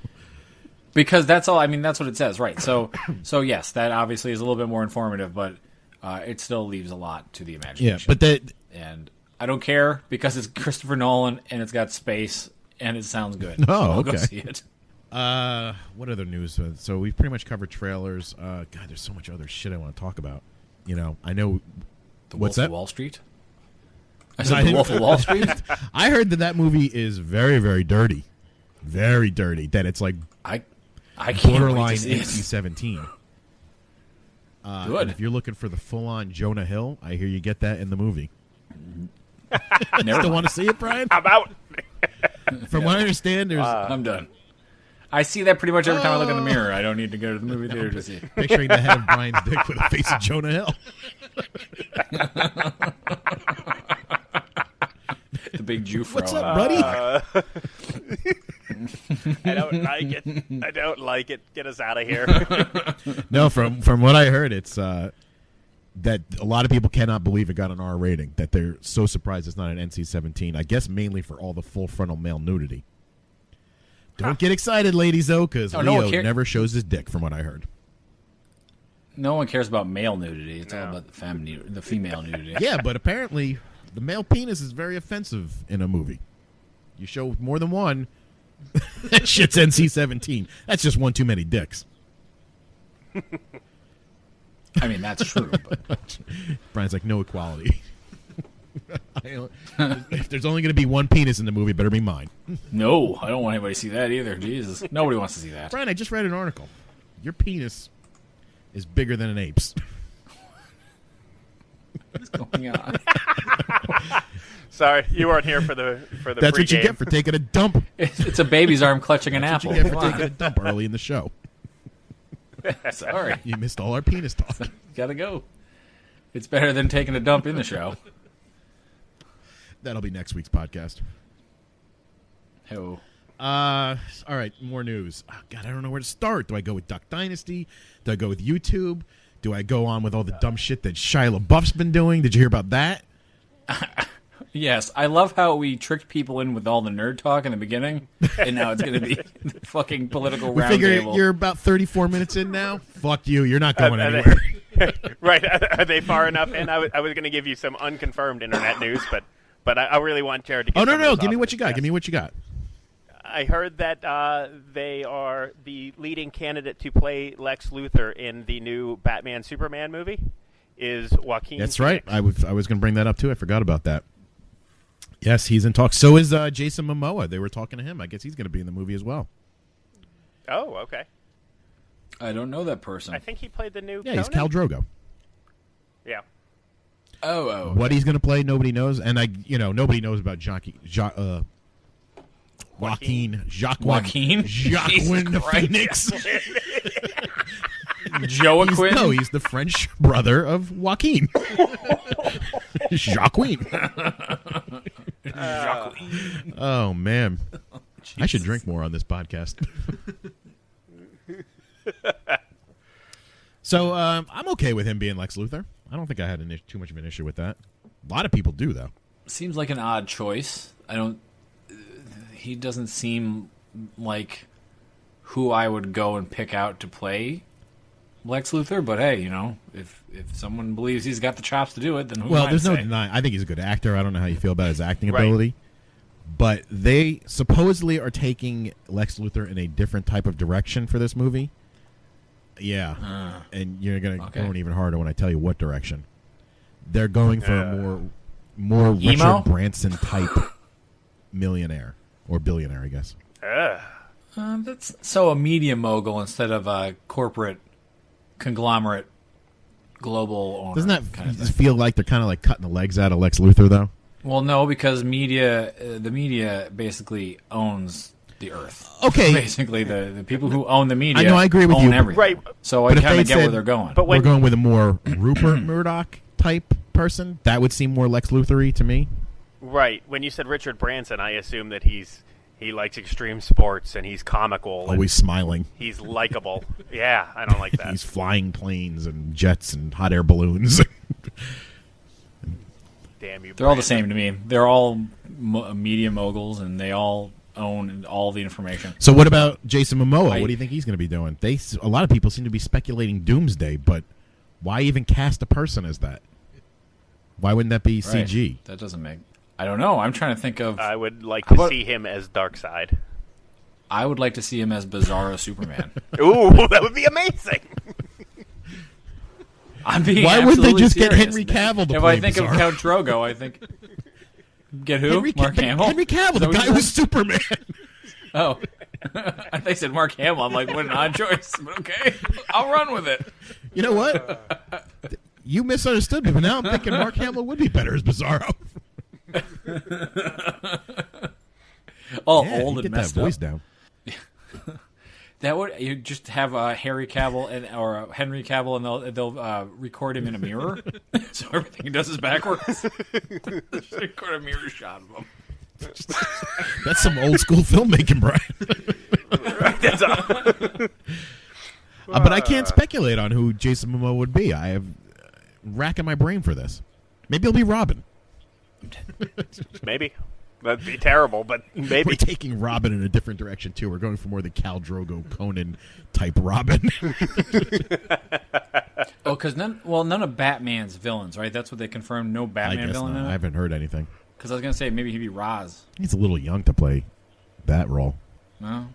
Speaker 2: Because that's all. I mean, that's what it says, right? So yes, that obviously is a little bit more informative, but it still leaves a lot to the imagination.
Speaker 1: Yeah, but
Speaker 2: and I don't care because it's Christopher Nolan and it's got space and it sounds good.
Speaker 1: Oh,
Speaker 2: So I'll go
Speaker 1: okay.
Speaker 2: see it.
Speaker 1: what other news? So we've pretty much covered trailers. God, there's so much other shit I want to talk about. You know, I know.
Speaker 2: The
Speaker 1: What's
Speaker 2: Wolf
Speaker 1: that?
Speaker 2: of Wall Street. I said The Wolf of Wall Street.
Speaker 1: I heard that movie is very, very dirty. Very dirty. That it's like
Speaker 2: I can't
Speaker 1: borderline
Speaker 2: wait to see it.
Speaker 1: NC-17.
Speaker 2: Good.
Speaker 1: And if you're looking for the full-on Jonah Hill, I hear you get that in the movie.
Speaker 2: Never
Speaker 1: Still want to see it, Brian?
Speaker 3: I'm out.
Speaker 1: From what I understand, there's
Speaker 2: I'm done. I see that pretty much every time I look in the mirror. I don't need to go to the movie theater to see it.
Speaker 1: picturing the head of Brian's dick with the face of Jonah Hill.
Speaker 2: The big Jufro.
Speaker 1: What's up, buddy?
Speaker 3: I don't like it. I don't like it. Get us out of here.
Speaker 1: No, from what I heard, it's that a lot of people cannot believe it got an R rating, that they're so surprised it's not an NC-17. I guess mainly for all the full frontal male nudity. Don't get excited, ladies, though, because Leo never shows his dick, from what I heard.
Speaker 2: No one cares about male nudity. It's all about the female nudity.
Speaker 1: Yeah, but apparently the male penis is very offensive in a movie. You show more than one, that shit's NC-17. That's just one too many dicks.
Speaker 2: I mean, that's true. But
Speaker 1: Brian's like, no equality. If there's only going to be one penis in the movie, it better be mine.
Speaker 2: No, I don't want anybody to see that either. Jesus. Nobody wants to see that.
Speaker 1: Brian, I just read an article. Your penis is bigger than an ape's.
Speaker 2: What's going on?
Speaker 3: Sorry, you weren't here for the
Speaker 1: That's what you
Speaker 3: pregame.
Speaker 1: get for taking a dump.
Speaker 2: It's a baby's arm clutching an
Speaker 1: That's
Speaker 2: apple.
Speaker 1: what you get for taking a dump early in the show.
Speaker 2: Sorry.
Speaker 1: You missed all our penis talk.
Speaker 2: Gotta go. It's better than taking a dump in the show.
Speaker 1: That'll be next week's podcast.
Speaker 2: Oh.
Speaker 1: All right, more news. Oh, God, I don't know where to start. Do I go with Duck Dynasty? Do I go with YouTube? Do I go on with all the dumb shit that Shia LaBeouf's been doing? Did you hear about that?
Speaker 2: Yes, I love how we tricked people in with all the nerd talk in the beginning, and now it's going to be the fucking political
Speaker 1: We figure
Speaker 2: roundtable.
Speaker 1: you're about 34 minutes in now. Fuck you. You're not going anywhere.
Speaker 3: Right? Are they far enough in? I was going to give you some unconfirmed internet news, but I really want Jared to get
Speaker 1: Oh, no,
Speaker 3: some of
Speaker 1: no.
Speaker 3: this
Speaker 1: Give me
Speaker 3: off
Speaker 1: what
Speaker 3: his
Speaker 1: you got.
Speaker 3: chest.
Speaker 1: Give me what you got.
Speaker 3: I heard that they are the leading candidate to play Lex Luthor in the new Batman Superman movie. Is Joaquin?
Speaker 1: That's right.
Speaker 3: Phoenix.
Speaker 1: I was going to bring that up, too. I forgot about that. Yes, he's in talks. So is Jason Momoa. They were talking to him. I guess he's going to be in the movie as well.
Speaker 3: Oh, okay.
Speaker 2: I don't know that person.
Speaker 3: I think he played the new.
Speaker 1: Yeah, he's
Speaker 3: Conan?
Speaker 1: Khal Drogo.
Speaker 3: Yeah.
Speaker 2: Oh.
Speaker 1: What he's going to play, nobody knows. And nobody knows about Joaquin
Speaker 2: Joaquin?
Speaker 1: Joaquin
Speaker 2: Jesus Christ.
Speaker 1: Phoenix.
Speaker 2: Joaquin?
Speaker 1: He's the French brother of Joaquin. Joaquin. Oh, man. I should drink more on this podcast. So I'm okay with him being Lex Luthor. I don't think I had too much of an issue with that. A lot of people do, though.
Speaker 2: Seems like an odd choice. He doesn't seem like who I would go and pick out to play Lex Luthor, but hey, if someone believes he's got the chops to do it, then who am I
Speaker 1: there's
Speaker 2: to
Speaker 1: no
Speaker 2: say?
Speaker 1: denying. I think he's a good actor. I don't know how you feel about his acting
Speaker 3: Right.
Speaker 1: ability. But they supposedly are taking Lex Luthor in a different type of direction for this movie. Yeah. And you're going to go in even harder when I tell you what direction. They're going for a more
Speaker 2: Emo?
Speaker 1: Richard Branson type millionaire. Or billionaire, I guess.
Speaker 2: That's so a media mogul instead of a corporate conglomerate global owner.
Speaker 1: Doesn't that
Speaker 2: kind of thing?
Speaker 1: feel like they're kind of like cutting the legs out of Lex Luthor, though?
Speaker 2: Well, no, because the media basically owns the earth.
Speaker 1: Okay.
Speaker 2: Basically, the people who own the media
Speaker 1: I know, I agree with
Speaker 2: own
Speaker 1: you.
Speaker 2: everything.
Speaker 3: Right.
Speaker 2: So
Speaker 1: But
Speaker 2: I
Speaker 1: if
Speaker 2: kind
Speaker 1: they
Speaker 2: of get where
Speaker 1: said-
Speaker 2: they're going.
Speaker 3: But
Speaker 1: We're
Speaker 3: when
Speaker 1: going with a more Rupert Murdoch type person. That would seem more Lex Luthor-y to me.
Speaker 3: right when you said Richard Branson, I assume that he likes extreme sports and he's comical. And
Speaker 1: Always smiling.
Speaker 3: he's likable. Yeah, I don't like that.
Speaker 1: He's flying planes and jets and hot air balloons.
Speaker 3: Damn you.
Speaker 2: They're all the
Speaker 3: Brandon.
Speaker 2: same to me. They're all media moguls, and they all own all the information.
Speaker 1: So what about Jason Momoa? What do you think he's going to be doing? A lot of people seem to be speculating Doomsday, but why even cast a person as that? Why wouldn't that be
Speaker 2: Right.
Speaker 1: CG?
Speaker 2: That doesn't make... I don't know. I'm trying to think of...
Speaker 3: I would like
Speaker 2: How
Speaker 3: to
Speaker 2: about-
Speaker 3: see him as Darkseid.
Speaker 2: I would like to see him as Bizzaro Superman.
Speaker 3: Ooh, that would be amazing.
Speaker 2: I'm being
Speaker 1: Why wouldn't they
Speaker 2: absolutely
Speaker 1: just get
Speaker 2: serious.
Speaker 1: Henry Cavill to
Speaker 2: If
Speaker 1: play
Speaker 2: I think
Speaker 1: Bizzaro?
Speaker 2: of Count Drogo, I think... Get who? Mark Hamill?
Speaker 1: Henry Cavill,
Speaker 2: Is
Speaker 1: the
Speaker 2: that what
Speaker 1: guy
Speaker 2: you
Speaker 1: who's
Speaker 2: said?
Speaker 1: Superman.
Speaker 2: Oh. I think they said Mark Hamill. I'm like, what an odd choice. But okay, I'll run with it.
Speaker 1: You know what? You misunderstood me, but now I'm thinking Mark Hamill would be better as Bizzaro.
Speaker 2: All
Speaker 1: Yeah,
Speaker 2: old
Speaker 1: get
Speaker 2: and
Speaker 1: that
Speaker 2: messed
Speaker 1: voice
Speaker 2: up.
Speaker 1: down.
Speaker 2: That would you just have Harry Cavill or Henry Cavill, and they'll record him in a mirror, so everything he does is backwards. Just record a mirror shot of him.
Speaker 1: That's some old school filmmaking, Brian.
Speaker 3: That's all.
Speaker 1: But I can't speculate on who Jason Momoa would be. I have racking my brain for this. Maybe he'll be Robin.
Speaker 3: Maybe. That'd be terrible, but maybe.
Speaker 1: We're taking Robin in a different direction, too. We're going for more the Khal Drogo Conan type Robin.
Speaker 2: Oh, because none of Batman's villains, right? That's what they confirmed. No
Speaker 1: I
Speaker 2: Batman
Speaker 1: guess
Speaker 2: villain
Speaker 1: not.
Speaker 2: in
Speaker 1: I
Speaker 2: it?
Speaker 1: haven't heard anything.
Speaker 2: Because I was going to say, maybe he'd be Roz.
Speaker 1: He's a little young to play that role.
Speaker 2: No?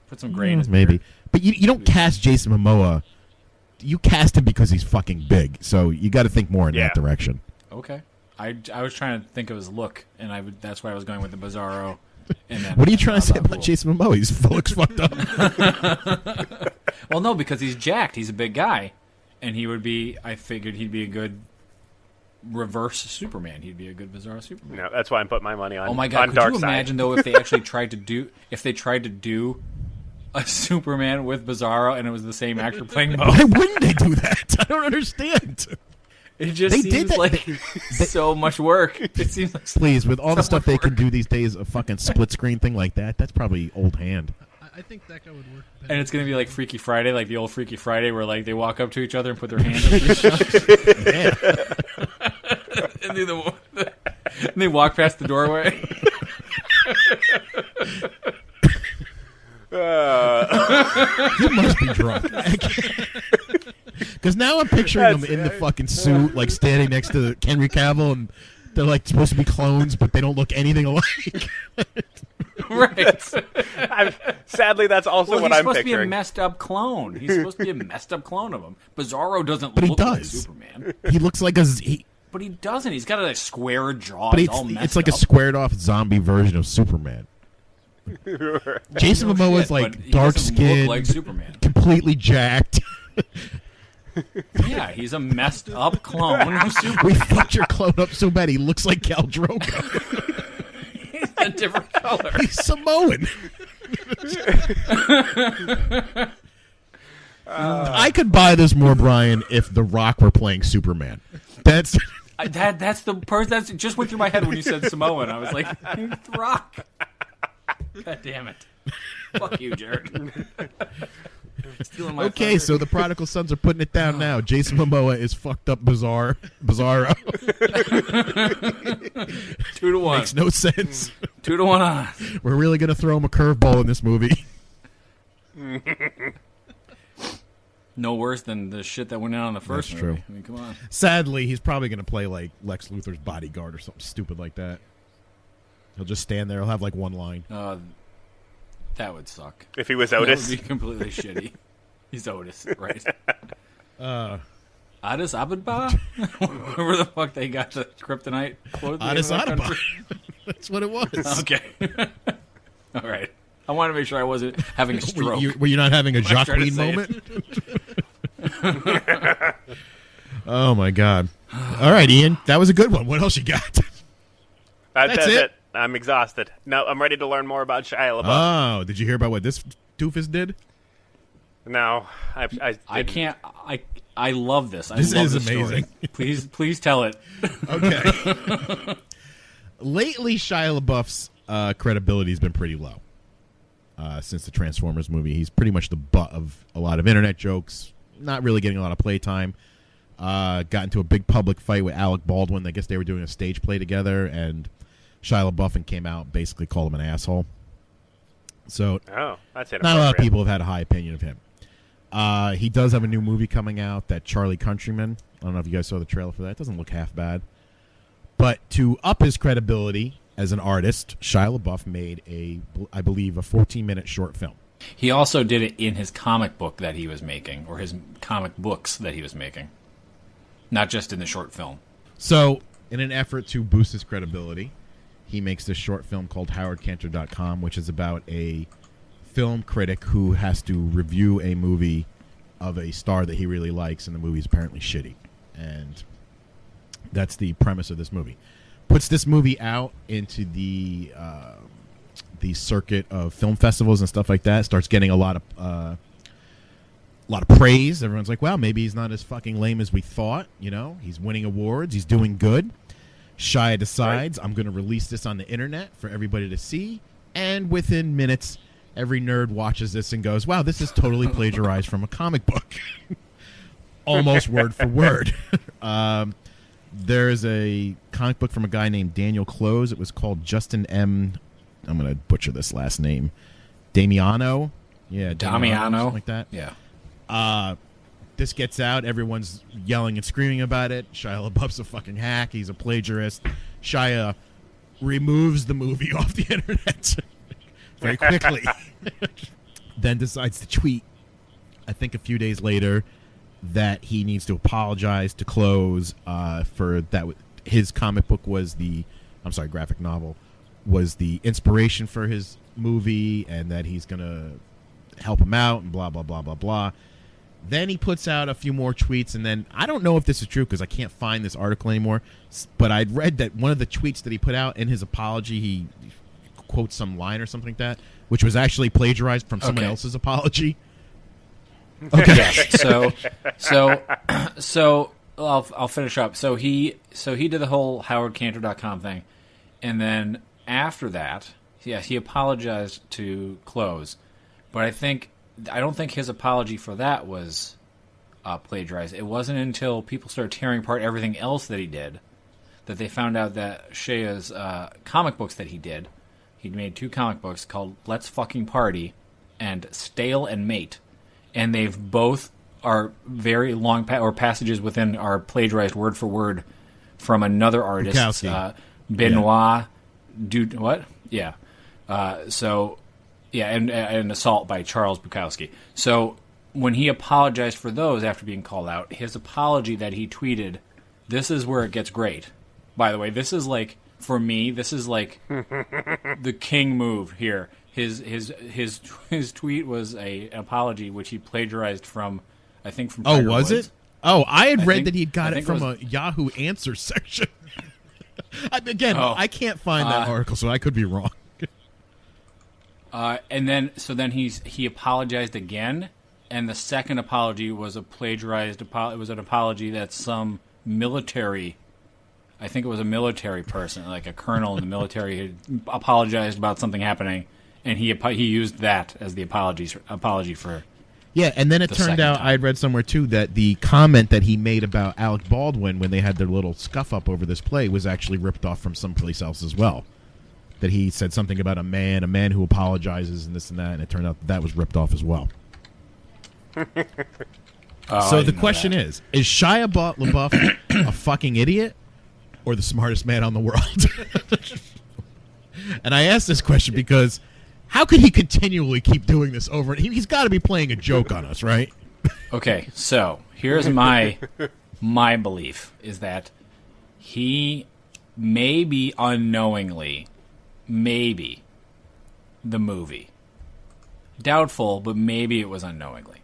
Speaker 2: Put some gray in his
Speaker 1: Maybe.
Speaker 2: beard.
Speaker 1: But you don't cast Jason Momoa. You cast him because he's fucking big. So you got to think more in that direction.
Speaker 2: Okay. I was trying to think of his look, and that's why I was going with the Bizzaro. And then,
Speaker 1: What are you trying to say about
Speaker 2: Cool.
Speaker 1: Jason Momoa? He's looks fucked up.
Speaker 2: Well, no, because he's jacked. He's a big guy. And I figured he'd be a good reverse Superman. He'd be a good Bizzaro Superman.
Speaker 3: No, that's why I'm putting my money on.
Speaker 2: Oh my god!
Speaker 3: on
Speaker 2: Could
Speaker 3: Dark
Speaker 2: you
Speaker 3: Side.
Speaker 2: imagine though if they actually tried to do a Superman with Bizzaro and it was the same actor playing both?
Speaker 1: Why wouldn't they do that? I don't understand.
Speaker 2: It just
Speaker 1: They did
Speaker 2: seems
Speaker 1: that-
Speaker 2: like so much work. It seems like
Speaker 1: Please, with all the
Speaker 2: so
Speaker 1: stuff
Speaker 2: much
Speaker 1: they
Speaker 2: work.
Speaker 1: can do these days, a fucking split screen thing like that's probably old hand.
Speaker 4: I think that guy would work better.
Speaker 2: And it's gonna be like Freaky Friday, like the old Freaky Friday, where like they walk up to each other and put their hands up each other,
Speaker 1: Yeah.
Speaker 2: and and they walk past the doorway.
Speaker 1: You must be drunk. Because now I'm picturing them in the fucking suit, like standing next to Henry Cavill, and they're like supposed to be clones, but they don't look anything alike.
Speaker 2: Right.
Speaker 3: Sadly, that's also
Speaker 2: Well,
Speaker 3: what
Speaker 2: he's
Speaker 3: I'm
Speaker 2: supposed to be a
Speaker 3: picturing.
Speaker 2: messed up clone. He's supposed to be a messed up clone of him. Bizzaro doesn't
Speaker 1: But he
Speaker 2: look like
Speaker 1: does.
Speaker 2: Superman.
Speaker 1: He looks like
Speaker 2: But he doesn't. He's got a square jaw.
Speaker 1: but
Speaker 2: He's all messed
Speaker 1: it's like
Speaker 2: up.
Speaker 1: a squared off zombie version of Superman. Jason
Speaker 2: No
Speaker 1: Momoa is
Speaker 2: shit,
Speaker 1: like
Speaker 2: but he
Speaker 1: dark
Speaker 2: doesn't
Speaker 1: skinned,
Speaker 2: look like Superman.
Speaker 1: completely jacked.
Speaker 2: Yeah, he's a messed up clone of Superman.
Speaker 1: We fucked your clone up so bad he looks like Khal Drogo.
Speaker 2: He's a different color.
Speaker 1: He's Samoan. I could buy this more, Brian, if The Rock were playing Superman. That's
Speaker 2: That's the person. That's just went through my head when you said Samoan. I was like, Rock. God damn it! Fuck you, Jared. Stealing my
Speaker 1: okay.
Speaker 2: thunder.
Speaker 1: So the prodigal sons are putting it down now. Jason Momoa is fucked up, Bizzaro.
Speaker 2: 2-1.
Speaker 1: Makes no sense.
Speaker 2: 2-1 on.
Speaker 1: We're really gonna throw him a curveball in this movie.
Speaker 2: No worse than the shit that went out on the first
Speaker 1: That's
Speaker 2: movie.
Speaker 1: true.
Speaker 2: I mean, come on.
Speaker 1: Sadly, he's probably gonna play like Lex Luthor's bodyguard or something stupid like that. He'll just stand there. He'll have like one line.
Speaker 2: That would suck.
Speaker 3: If he was
Speaker 2: That
Speaker 3: Otis,
Speaker 2: would be completely shitty. He's Otis, right? Otis Abadba? Where the fuck they got the kryptonite quote?
Speaker 1: Otis Autobot. That's what it was.
Speaker 2: Okay. All right. I want to make sure I wasn't having a stroke.
Speaker 1: Were you not having a
Speaker 2: I tried to
Speaker 1: Jacqueline
Speaker 2: say
Speaker 1: moment? Oh my god! All right, Ian, that was a good one. What else you got?
Speaker 3: that's
Speaker 1: it?
Speaker 3: it. I'm exhausted. No, I'm ready to learn more about Shia LaBeouf.
Speaker 1: Oh, did you hear about what this doofus did?
Speaker 3: No, I
Speaker 2: I can't. I love this. I
Speaker 1: This
Speaker 2: love
Speaker 1: is
Speaker 2: this story.
Speaker 1: amazing.
Speaker 2: Please tell it.
Speaker 1: Okay. Lately, Shia LaBeouf's credibility has been pretty low. Since the Transformers movie, he's pretty much the butt of a lot of internet jokes. Not really getting a lot of playtime. Got into a big public fight with Alec Baldwin. I guess they were doing a stage play together, and Shia LaBeouf came out and basically called him an asshole. So
Speaker 3: that's
Speaker 1: not a lot of people have had a high opinion of him. He does have a new movie coming out, that Charlie Countryman. I don't know if you guys saw the trailer for that. It doesn't look half bad. But to up his credibility as an artist, Shia LaBeouf made I believe, a 14-minute short film.
Speaker 2: He also did it in his comic book that he was making, or his comic books that he was making, not just in the short film.
Speaker 1: So, in an effort to boost his credibility, he makes this short film called HowardCantor.com, which is about a film critic who has to review a movie of a star that he really likes, and the movie's apparently shitty. And that's the premise of this movie. Puts this movie out into the circuit of film festivals and stuff like that. Starts getting a lot of praise. Everyone's like, "Wow, maybe he's not as fucking lame as we thought." You know, he's winning awards. He's doing good. Shia decides, I'm going to release this on the internet for everybody to see. And within minutes, every nerd watches this and goes, "Wow, this is totally plagiarized from a comic book." Almost word for word. There's a comic book from a guy named Daniel Close. It was called Justin M. I'm going to butcher this last name. Damiano. Yeah,
Speaker 2: Damiano.
Speaker 1: Something like that.
Speaker 2: Yeah.
Speaker 1: This gets out. Everyone's yelling and screaming about it. Shia LaBeouf's a fucking hack. He's a plagiarist. Shia removes the movie off the internet very quickly. Then decides to tweet, I think a few days later, that he needs to apologize to Close for that. His comic book was graphic novel was the inspiration for his movie, and that he's gonna help him out and blah blah blah blah blah. Then he puts out a few more tweets, and then I don't know if this is true because I can't find this article anymore, but I'd read that one of the tweets that he put out in his apology, he quotes some line or something like that, which was actually plagiarized from someone else's apology. Okay.
Speaker 2: Yes. So I'll finish up. So he did the whole howardcantor.com thing, and then after that, yes, he apologized to Close, but I don't think his apology for that was plagiarized. It wasn't until people started tearing apart everything else that he did that they found out that Shia's comic books that he'd made 2 comic books called Let's Fucking Party and Stale and Mate, and they've both are very long passages within are plagiarized word for word from another artist, Benoit. Dude, what? Yeah. And an Assault by Charles Bukowski. So when he apologized for those after being called out, his apology that he tweeted, this is where it gets great. By the way, this is like, for me, this is like the king move here. His tweet was an apology which he plagiarized from, I think, from Tiger
Speaker 1: was
Speaker 2: Woods.
Speaker 1: it? Oh, I had read that he'd got it from a Yahoo Answers section. I can't find that article, so I could be wrong.
Speaker 2: And then he apologized again, and the second apology was a plagiarized it was an apology that some military, I think it was a military person, like a colonel in the military, had apologized about something happening, and he used that as the apology for.
Speaker 1: Yeah, and then it turned out, I had read somewhere too, that the comment that he made about Alec Baldwin when they had their little scuff-up over this play was actually ripped off from someplace else as well. That he said something about a man who apologizes and this and that, and it turned out that was ripped off as well. So the question is Shia LaBeouf a fucking idiot or the smartest man on the world? And I ask this question because how could he continually keep doing this over? He's got to be playing a joke on us, right?
Speaker 2: Okay, so here's my belief is that he maybe unknowingly, maybe the movie. Doubtful, but maybe it was unknowingly.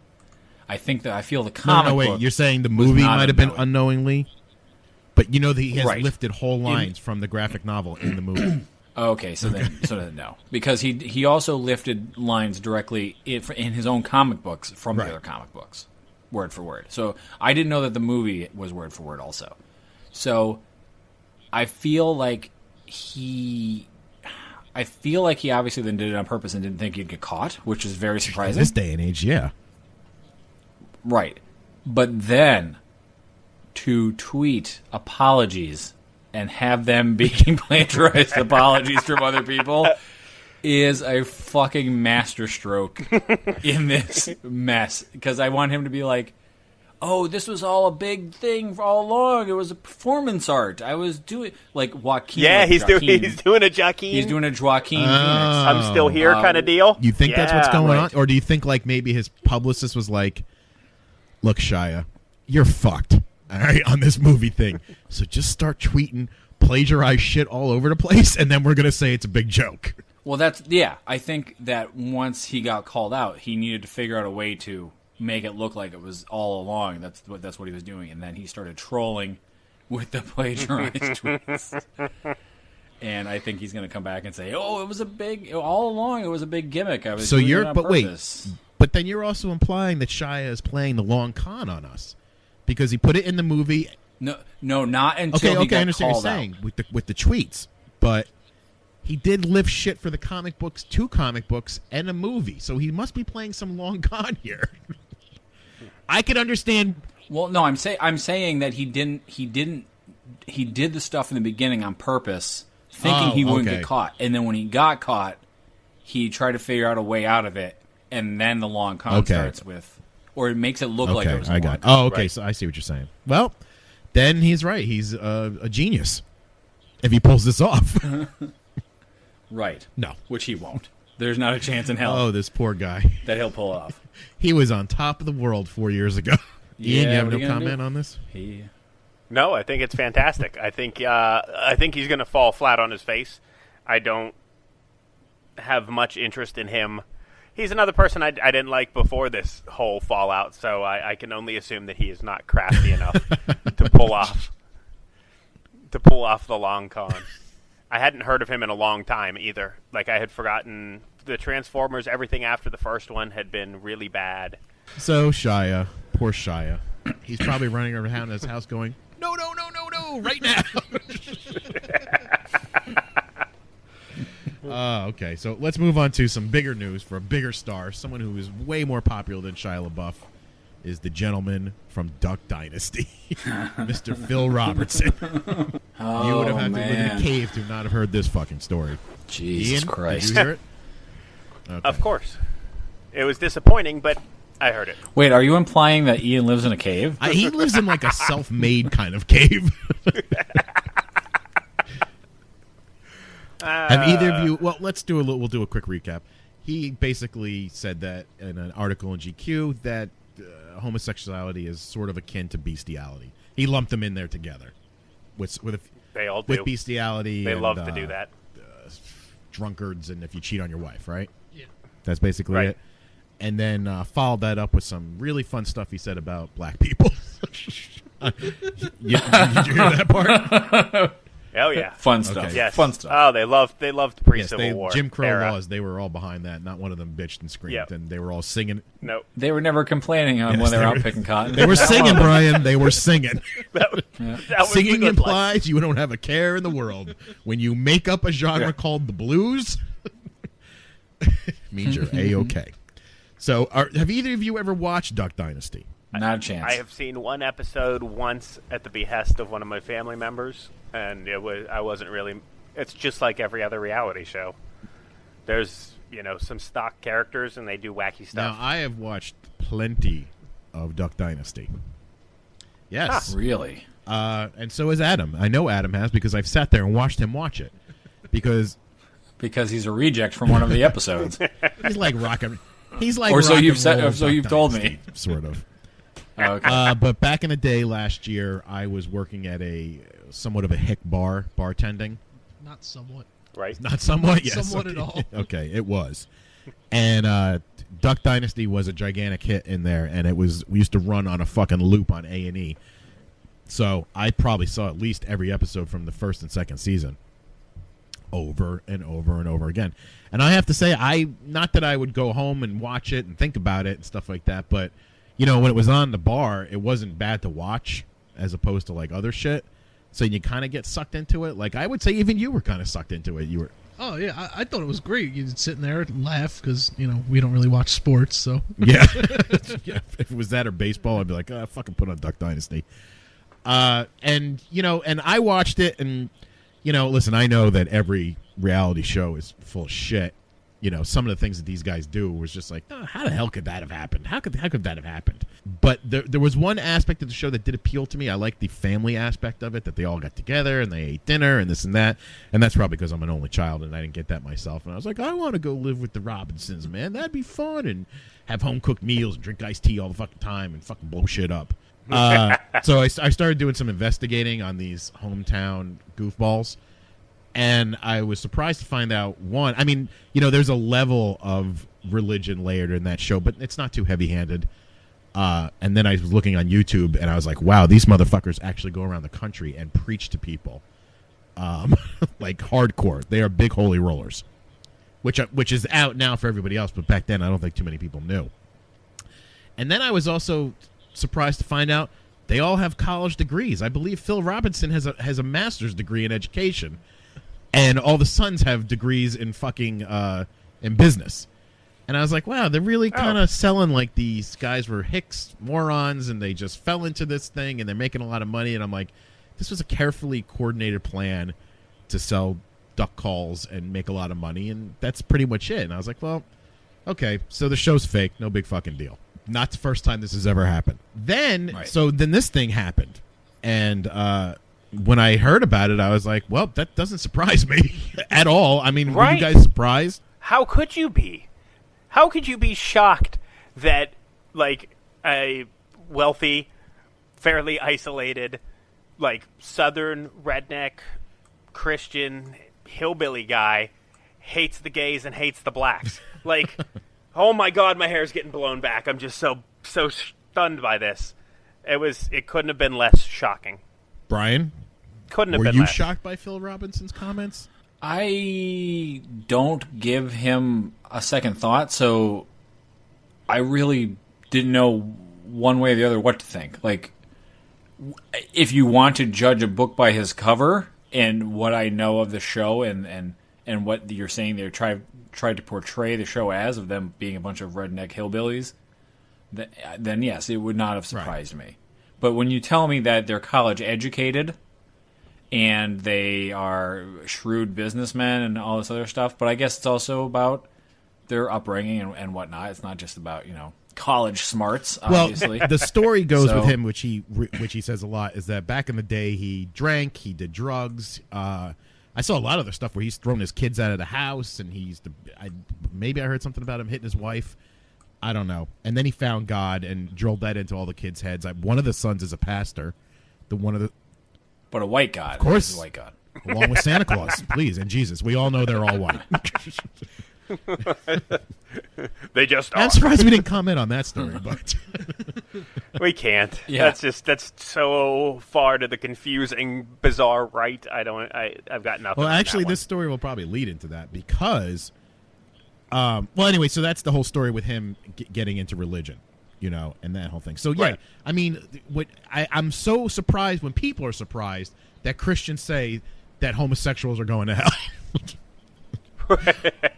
Speaker 2: I feel the comic book.
Speaker 1: Wait, you're saying the movie might have been unknowingly? But you know that he has lifted whole lines from the graphic novel in the movie.
Speaker 2: Okay, so then no. Because he also lifted lines directly in his own comic books from the other comic books, word for word. So I didn't know that the movie was word for word also. So I feel like he obviously then did it on purpose and didn't think he'd get caught, which is very surprising.
Speaker 1: In this day and age, yeah.
Speaker 2: Right. But then to tweet apologies and have them being plagiarized apologies from other people is a fucking masterstroke in this mess. Because I want him to be like, oh, this was all a big thing all along. It was a performance art. I was doing like Joaquin.
Speaker 3: Yeah,
Speaker 2: like
Speaker 3: he's doing a Joaquin.
Speaker 2: He's doing a Joaquin Phoenix.
Speaker 3: I'm still here kind of deal.
Speaker 1: You think that's what's going on? Or do you think like maybe his publicist was like, look, Shia, you're fucked. All right, on this movie thing. So just start tweeting plagiarize shit all over the place, and then we're going to say it's a big joke.
Speaker 2: Well, I think that once he got called out, he needed to figure out a way to make it look like it was all along. That's what he was doing. And then he started trolling with the plagiarized tweets. And I think he's going to come back and say, oh, it was all along, it was a big gimmick. I was doing it on purpose.
Speaker 1: But then you're also implying that Shia is playing the long con on us. Because he put it in the movie.
Speaker 2: No, not until he got
Speaker 1: I understand what you're saying with the tweets. But he did lift shit for the comic books, 2 comic books, and a movie. So he must be playing some long con here. I could understand
Speaker 2: Well, no, I'm saying that he did the stuff in the beginning on purpose, thinking he wouldn't get caught, and then when he got caught, he tried to figure out a way out of it, and then the long con starts with, or it makes it look like it was a long con.
Speaker 1: Oh, okay, so I see what you're saying. Well, then he's right. He's a genius if he pulls this off.
Speaker 2: Right.
Speaker 1: No.
Speaker 2: Which he won't. There's not a chance in hell.
Speaker 1: Oh, this poor guy.
Speaker 2: That he'll pull it off.
Speaker 1: He was on top of the world 4 years ago. Ian, you have no comment on this?
Speaker 3: No, I think it's fantastic. I think he's going to fall flat on his face. I don't have much interest in him. He's another person I didn't like before this whole fallout, so I can only assume that he is not crafty enough to pull off the long con. I hadn't heard of him in a long time either. Like, I had forgotten the Transformers. Everything after the first one had been really bad.
Speaker 1: So Shia, poor Shia, he's probably running around his house going, no, right now. Okay, so let's move on to some bigger news for a bigger star. Someone who is way more popular than Shia LeBeouf is the gentleman from Duck Dynasty, Mr. Phil Robertson. You would have had to live in a cave to not have heard this fucking story.
Speaker 2: Jesus
Speaker 1: Ian,
Speaker 2: Christ.
Speaker 1: Did you hear it? Okay.
Speaker 3: Of course. It was disappointing, but I heard it.
Speaker 2: Wait, are you implying that Ian lives in a cave?
Speaker 1: He lives in like a self-made kind of cave. Have either of you? Well, we'll do a quick recap. He basically said that in an article in GQ that homosexuality is sort of akin to bestiality. He lumped them in there together.
Speaker 3: They all do.
Speaker 1: With bestiality.
Speaker 3: They
Speaker 1: and,
Speaker 3: love to do that.
Speaker 1: Drunkards and if you cheat on your wife, right?
Speaker 4: Yeah.
Speaker 1: That's basically
Speaker 3: Right.
Speaker 1: it. And then followed that up with some really fun stuff he said about black people. Did you hear that part?
Speaker 3: Oh yeah,
Speaker 2: Fun stuff.
Speaker 1: Okay.
Speaker 3: yes,
Speaker 2: Fun stuff.
Speaker 3: Oh, they loved pre-Civil War.
Speaker 1: Jim Crow
Speaker 3: era.
Speaker 1: laws. They were all behind that. Not one of them bitched and screamed,
Speaker 3: Yep.
Speaker 1: and they were all singing.
Speaker 3: No,
Speaker 2: They were never complaining on
Speaker 1: Yes,
Speaker 2: when they were
Speaker 1: they
Speaker 2: out
Speaker 1: were-
Speaker 2: picking cotton.
Speaker 1: They were singing, Brian. They were singing.
Speaker 3: that was the
Speaker 1: Singing
Speaker 3: good
Speaker 1: implies you don't have a care in the world. When you make up a genre called the blues, means you're A-okay. So, have either of you ever watched Duck Dynasty?
Speaker 2: Not a chance.
Speaker 3: I have seen one episode once at the behest of one of my family members, and I wasn't really. It's just like every other reality show. There's some stock characters, and they do wacky stuff.
Speaker 1: Now, I have watched plenty of Duck Dynasty. Yes.
Speaker 2: Really?
Speaker 1: And so has Adam. I know Adam has because I've sat there and watched him watch it. Because
Speaker 2: Because he's a reject from one of the episodes.
Speaker 1: he's like rocking. He's like
Speaker 2: Or so
Speaker 1: rock
Speaker 2: you've
Speaker 1: and
Speaker 2: said-
Speaker 1: roll
Speaker 2: or so
Speaker 1: Duck
Speaker 2: you've told
Speaker 1: Dynasty,
Speaker 2: me.
Speaker 1: Sort of.
Speaker 2: Okay.
Speaker 1: But back in the day last year, I was working at a somewhat of a hick bar, bartending.
Speaker 4: Not somewhat.
Speaker 3: Right?
Speaker 1: Not somewhat, yes.
Speaker 4: Somewhat
Speaker 1: okay.
Speaker 4: at all.
Speaker 1: Okay, it was. And Duck Dynasty was a gigantic hit in there, and we used to run on a fucking loop on A&E. So I probably saw at least every episode from the first and second season over and over and over again. And I have to say, not that I would go home and watch it and think about it and stuff like that, but when it was on the bar, it wasn't bad to watch as opposed to like other shit. So you kind of get sucked into it. Like I would say, even you were kind of sucked into it. You were.
Speaker 4: Oh yeah, I thought it was great. You'd sit in there and laugh because we don't really watch sports, so
Speaker 1: Yeah. Yeah. If it was that or baseball, I'd be like, fucking put on Duck Dynasty. And I watched it, and listen, I know that every reality show is full of shit. Some of the things that these guys do was just like, how the hell could that have happened? How could that have happened? But there was one aspect of the show that did appeal to me. I liked the family aspect of it, that they all got together and they ate dinner and this and that. And that's probably because I'm an only child and I didn't get that myself. And I was like, I want to go live with the Robinsons, man. That'd be fun. And have home-cooked meals and drink iced tea all the fucking time and fucking blow shit up. So I started doing some investigating on these hometown goofballs. And I was surprised to find out, one, I mean, there's a level of religion layered in that show, but it's not too heavy-handed. And then I was looking on YouTube, and I was like, wow, these motherfuckers actually go around the country and preach to people. Like hardcore. They are big holy rollers, which is out now for everybody else, but back then I don't think too many people knew. And then I was also surprised to find out they all have college degrees. I believe Phil Robinson has a master's degree in education. And all the sons have degrees in fucking in business. And I was like, wow, they're really kind of selling like these guys were Hicks morons and they just fell into this thing and they're making a lot of money. And I'm like, this was a carefully coordinated plan to sell duck calls and make a lot of money. And that's pretty much it. And I was like, well, okay, so the show's fake. No big fucking deal. Not the first time this has ever happened. Then this thing happened. And when I heard about it, I was like, well, that doesn't surprise me at all. I mean, were you guys surprised?
Speaker 3: How could you be? How could you be shocked that, like, a wealthy, fairly isolated, like, southern redneck Christian hillbilly guy hates the gays and hates the blacks? Like, oh my God, my hair's getting blown back. I'm just so stunned by this. It couldn't have been less shocking.
Speaker 1: Brian?
Speaker 3: Couldn't have
Speaker 1: been
Speaker 3: less.
Speaker 1: Were you shocked by Phil Robinson's comments?
Speaker 2: I don't give him a second thought, so I really didn't know one way or the other what to think. Like, if you want to judge a book by his cover and what I know of the show and what you're saying they tried to portray the show as, of them being a bunch of redneck hillbillies, then yes, it would not have surprised me. But when you tell me that they're college educated and they are shrewd businessmen and all this other stuff, but I guess it's also about their upbringing and whatnot. It's not just about, college smarts, obviously.
Speaker 1: Well, the story goes with him, which he says a lot, is that back in the day he drank, he did drugs. I saw a lot of other stuff where he's thrown his kids out of the house, and maybe I heard something about him hitting his wife. I don't know. And then he found God and drilled that into all the kids' heads. One of the sons is a pastor.
Speaker 2: But a white God.
Speaker 1: Of course.
Speaker 2: A white God.
Speaker 1: Along with Santa Claus, please, and Jesus. We all know they're all white.
Speaker 3: They just are.
Speaker 1: I'm surprised we didn't comment on that story, but
Speaker 3: we can't.
Speaker 2: Yeah.
Speaker 3: That's so far to the confusing, bizarre right. I've got nothing.
Speaker 1: Well, actually, this story will probably lead into that because, anyway, so that's the whole story with him getting into religion, and that whole thing. So yeah,
Speaker 3: right.
Speaker 1: I mean, I'm so surprised when people are surprised that Christians say that homosexuals are going to hell.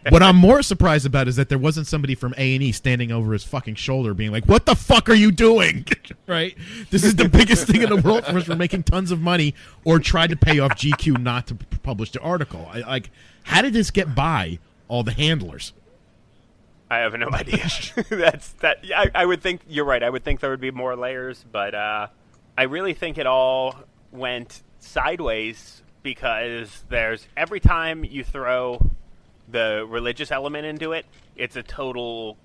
Speaker 1: What I'm more surprised about is that there wasn't somebody from A&E standing over his fucking shoulder being like, what the fuck are you doing? Right? This is the biggest thing in the world for us. We're making tons of money, or tried to pay off GQ not to publish the article. How did this get by all the handlers?
Speaker 3: I have no idea. I would think you're right. I would think there would be more layers, but I really think it all went sideways because every time you throw the religious element into it, it's a total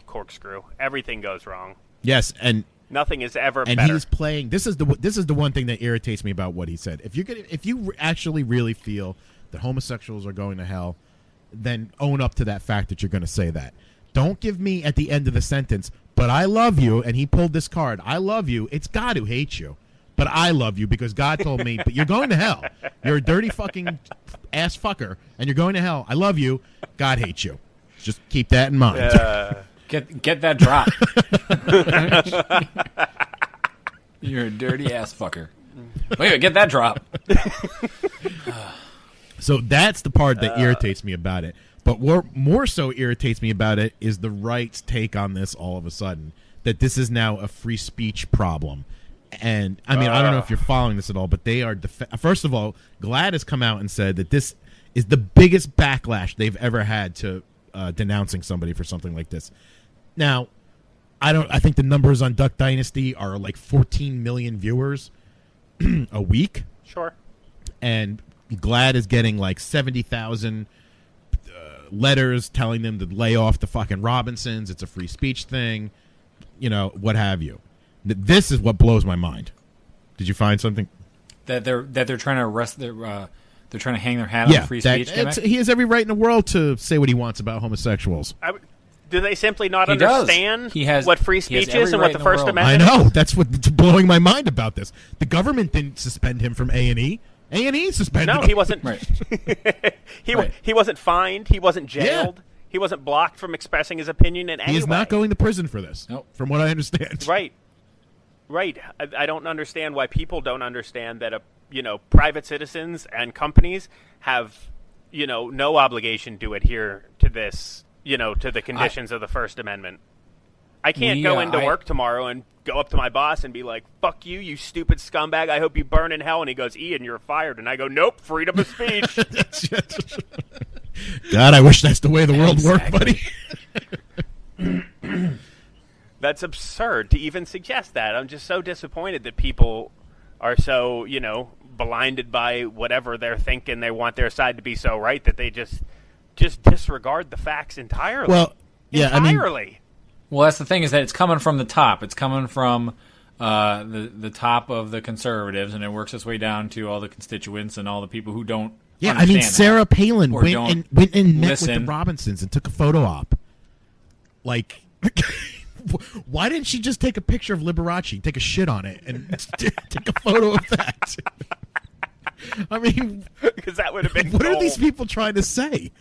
Speaker 3: corkscrew. Everything goes wrong.
Speaker 1: Yes, and
Speaker 3: nothing is ever
Speaker 1: and
Speaker 3: better.
Speaker 1: He's playing. This is the one thing that irritates me about what he said. If you actually really feel that homosexuals are going to hell, then own up to that fact that you're going to say that. Don't give me at the end of the sentence, but I love you, and he pulled this card. I love you. It's God who hates you. But I love you because God told me, but you're going to hell. You're a dirty fucking ass fucker, and you're going to hell. I love you. God hates you. Just keep that in mind.
Speaker 2: Get that drop. You're a dirty ass fucker. Wait, get that drop.
Speaker 1: So that's the part that irritates me about it. But what more so irritates me about it is the right's take on this all of a sudden, that this is now a free speech problem. And, I mean, I don't know if you're following this at all, but they are... First of all, GLAAD has come out and said that this is the biggest backlash they've ever had to denouncing somebody for something like this. Now, I think the numbers on Duck Dynasty are like 14 million viewers a week.
Speaker 3: Sure.
Speaker 1: And GLAAD is getting like 70,000 letters telling them to lay off the fucking Robinsons. It's a free speech thing, what have you. This is what blows my mind. Did you find something?
Speaker 2: That they're trying to arrest they're trying to hang their hat on the free speech gimmick?
Speaker 1: He has every right in the world to say what he wants about homosexuals.
Speaker 3: Do they simply not understand what free speech is and what the First Amendment
Speaker 1: is? I know.
Speaker 3: is?
Speaker 1: That's what's blowing my mind about this. The government didn't suspend him from A&E. A&E suspended him.
Speaker 3: No, he wasn't. Right. He wasn't fined. He wasn't jailed. Yeah. He wasn't blocked from expressing his opinion in any way.
Speaker 1: He is not going to prison for this, from what I understand.
Speaker 3: Right. Right. I don't understand why people don't understand that private citizens and companies have no obligation to adhere to this to the conditions of the First Amendment. I can't go into work tomorrow and go up to my boss and be like, fuck you, you stupid scumbag, I hope you burn in hell. And he goes, Ian, you're fired. And I go, nope, freedom of speech.
Speaker 1: God, I wish that's the way the world worked, buddy.
Speaker 3: That's absurd to even suggest that. I'm just so disappointed that people are so, blinded by whatever they're thinking. They want their side to be so right that they just disregard the facts entirely.
Speaker 1: Well, yeah,
Speaker 3: entirely.
Speaker 2: Well, that's the thing, is that it's coming from the top. It's coming from the top of the conservatives, and it works its way down to all the constituents and all the people who don't.
Speaker 1: Yeah, I mean, Sarah Palin went and met with the
Speaker 2: listen.
Speaker 1: Robinsons and took a photo op. Like, why didn't she just take a picture of Liberace, take a shit on it, and take a photo of that? I mean,
Speaker 3: because that would have been.
Speaker 1: What
Speaker 3: gold.
Speaker 1: are these people trying to say?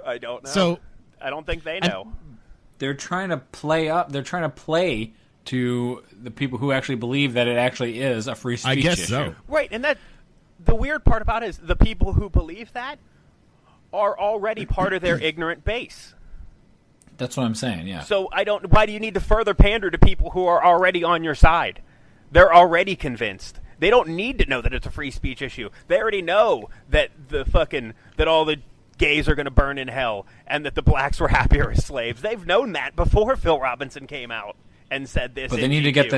Speaker 3: I don't know.
Speaker 1: So,
Speaker 3: I don't think they know.
Speaker 2: They're trying to play up. They're trying to play to the people who actually believe that it actually is a free speech
Speaker 1: I guess
Speaker 2: issue.
Speaker 1: so.
Speaker 3: Right, and that the weird part about it is the people who believe that are already part of their ignorant base.
Speaker 2: That's what I'm saying, yeah.
Speaker 3: So why do you need to further pander to people who are already on your side? They're already convinced. They don't need to know that it's a free speech issue. They already know that that all the gays are going to burn in hell and that the blacks were happier as slaves. They've known that before Phil Robinson came out and said this.
Speaker 2: But they need to get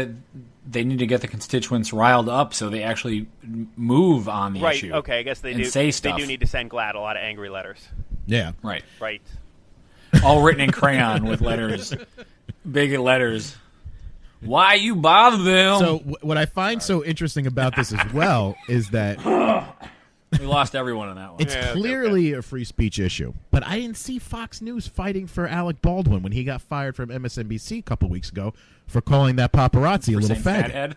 Speaker 2: the constituents riled up so they actually move on the issue.
Speaker 3: Right, okay, I guess they do.
Speaker 2: Say stuff.
Speaker 3: They do need to send GLAAD a lot of angry letters.
Speaker 1: Yeah.
Speaker 2: Right. All written in crayon with letters. Big letters. Why you bother them?
Speaker 1: So what I find so interesting about this as well is that
Speaker 2: we lost everyone on that one.
Speaker 1: it's clearly a free speech issue. But I didn't see Fox News fighting for Alec Baldwin when he got fired from MSNBC a couple weeks ago for calling that paparazzi a little faggot.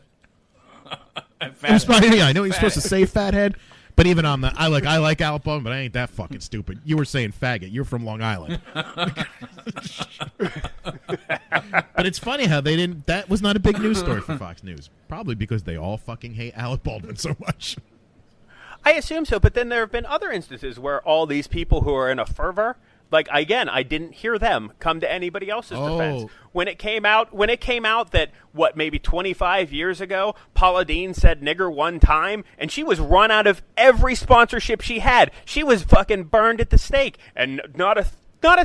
Speaker 2: Fathead.
Speaker 1: I know he's supposed to say fathead, but even on the I like Alec Baldwin, but I ain't that fucking stupid. You were saying faggot. You're from Long Island. But it's funny how they didn't. That was not a big news story for Fox News. Probably because they all fucking hate Alec Baldwin so much.
Speaker 3: I assume so, but then there have been other instances where all these people who are in a fervor, like again, I didn't hear them come to anybody else's defense. When it came out that maybe 25 years ago, Paula Deen said nigger one time, and she was run out of every sponsorship she had. She was fucking burned at the stake, and not a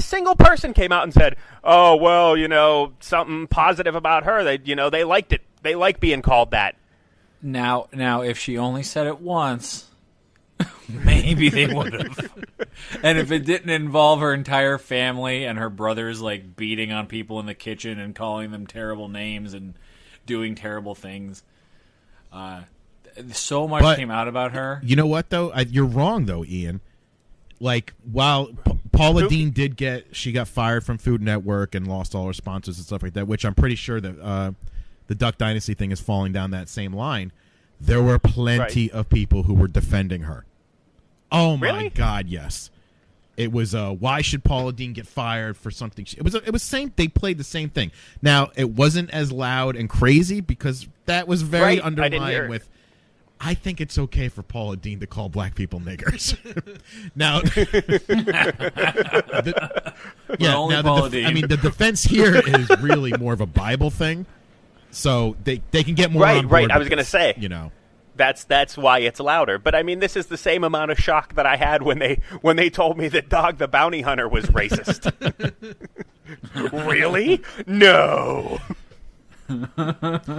Speaker 3: single person came out and said, "Oh well, something positive about her." They liked it. They like being called that.
Speaker 2: Now, if she only said it once. Maybe they would have. And if it didn't involve her entire family and her brothers like beating on people in the kitchen and calling them terrible names and doing terrible things, so much came out about her.
Speaker 1: You know what though? You're wrong though, Ian. Like while Paula Deen she got fired from Food Network and lost all her sponsors and stuff like that, which I'm pretty sure that the Duck Dynasty thing is falling down that same line. There were plenty of people who were defending her. Oh my God, yes. It was why should Paula Deen get fired for something? It was same. They played the same thing. Now it wasn't as loud and crazy because that was very underlying with. I think it's okay for Paula Deen to call black people niggers. Now, the defense here is really more of a Bible thing, so they can get more on board.
Speaker 3: Right. I was going to say, That's why it's louder. But I mean, this is the same amount of shock that I had when they told me that Dog the Bounty Hunter was racist. Really? No.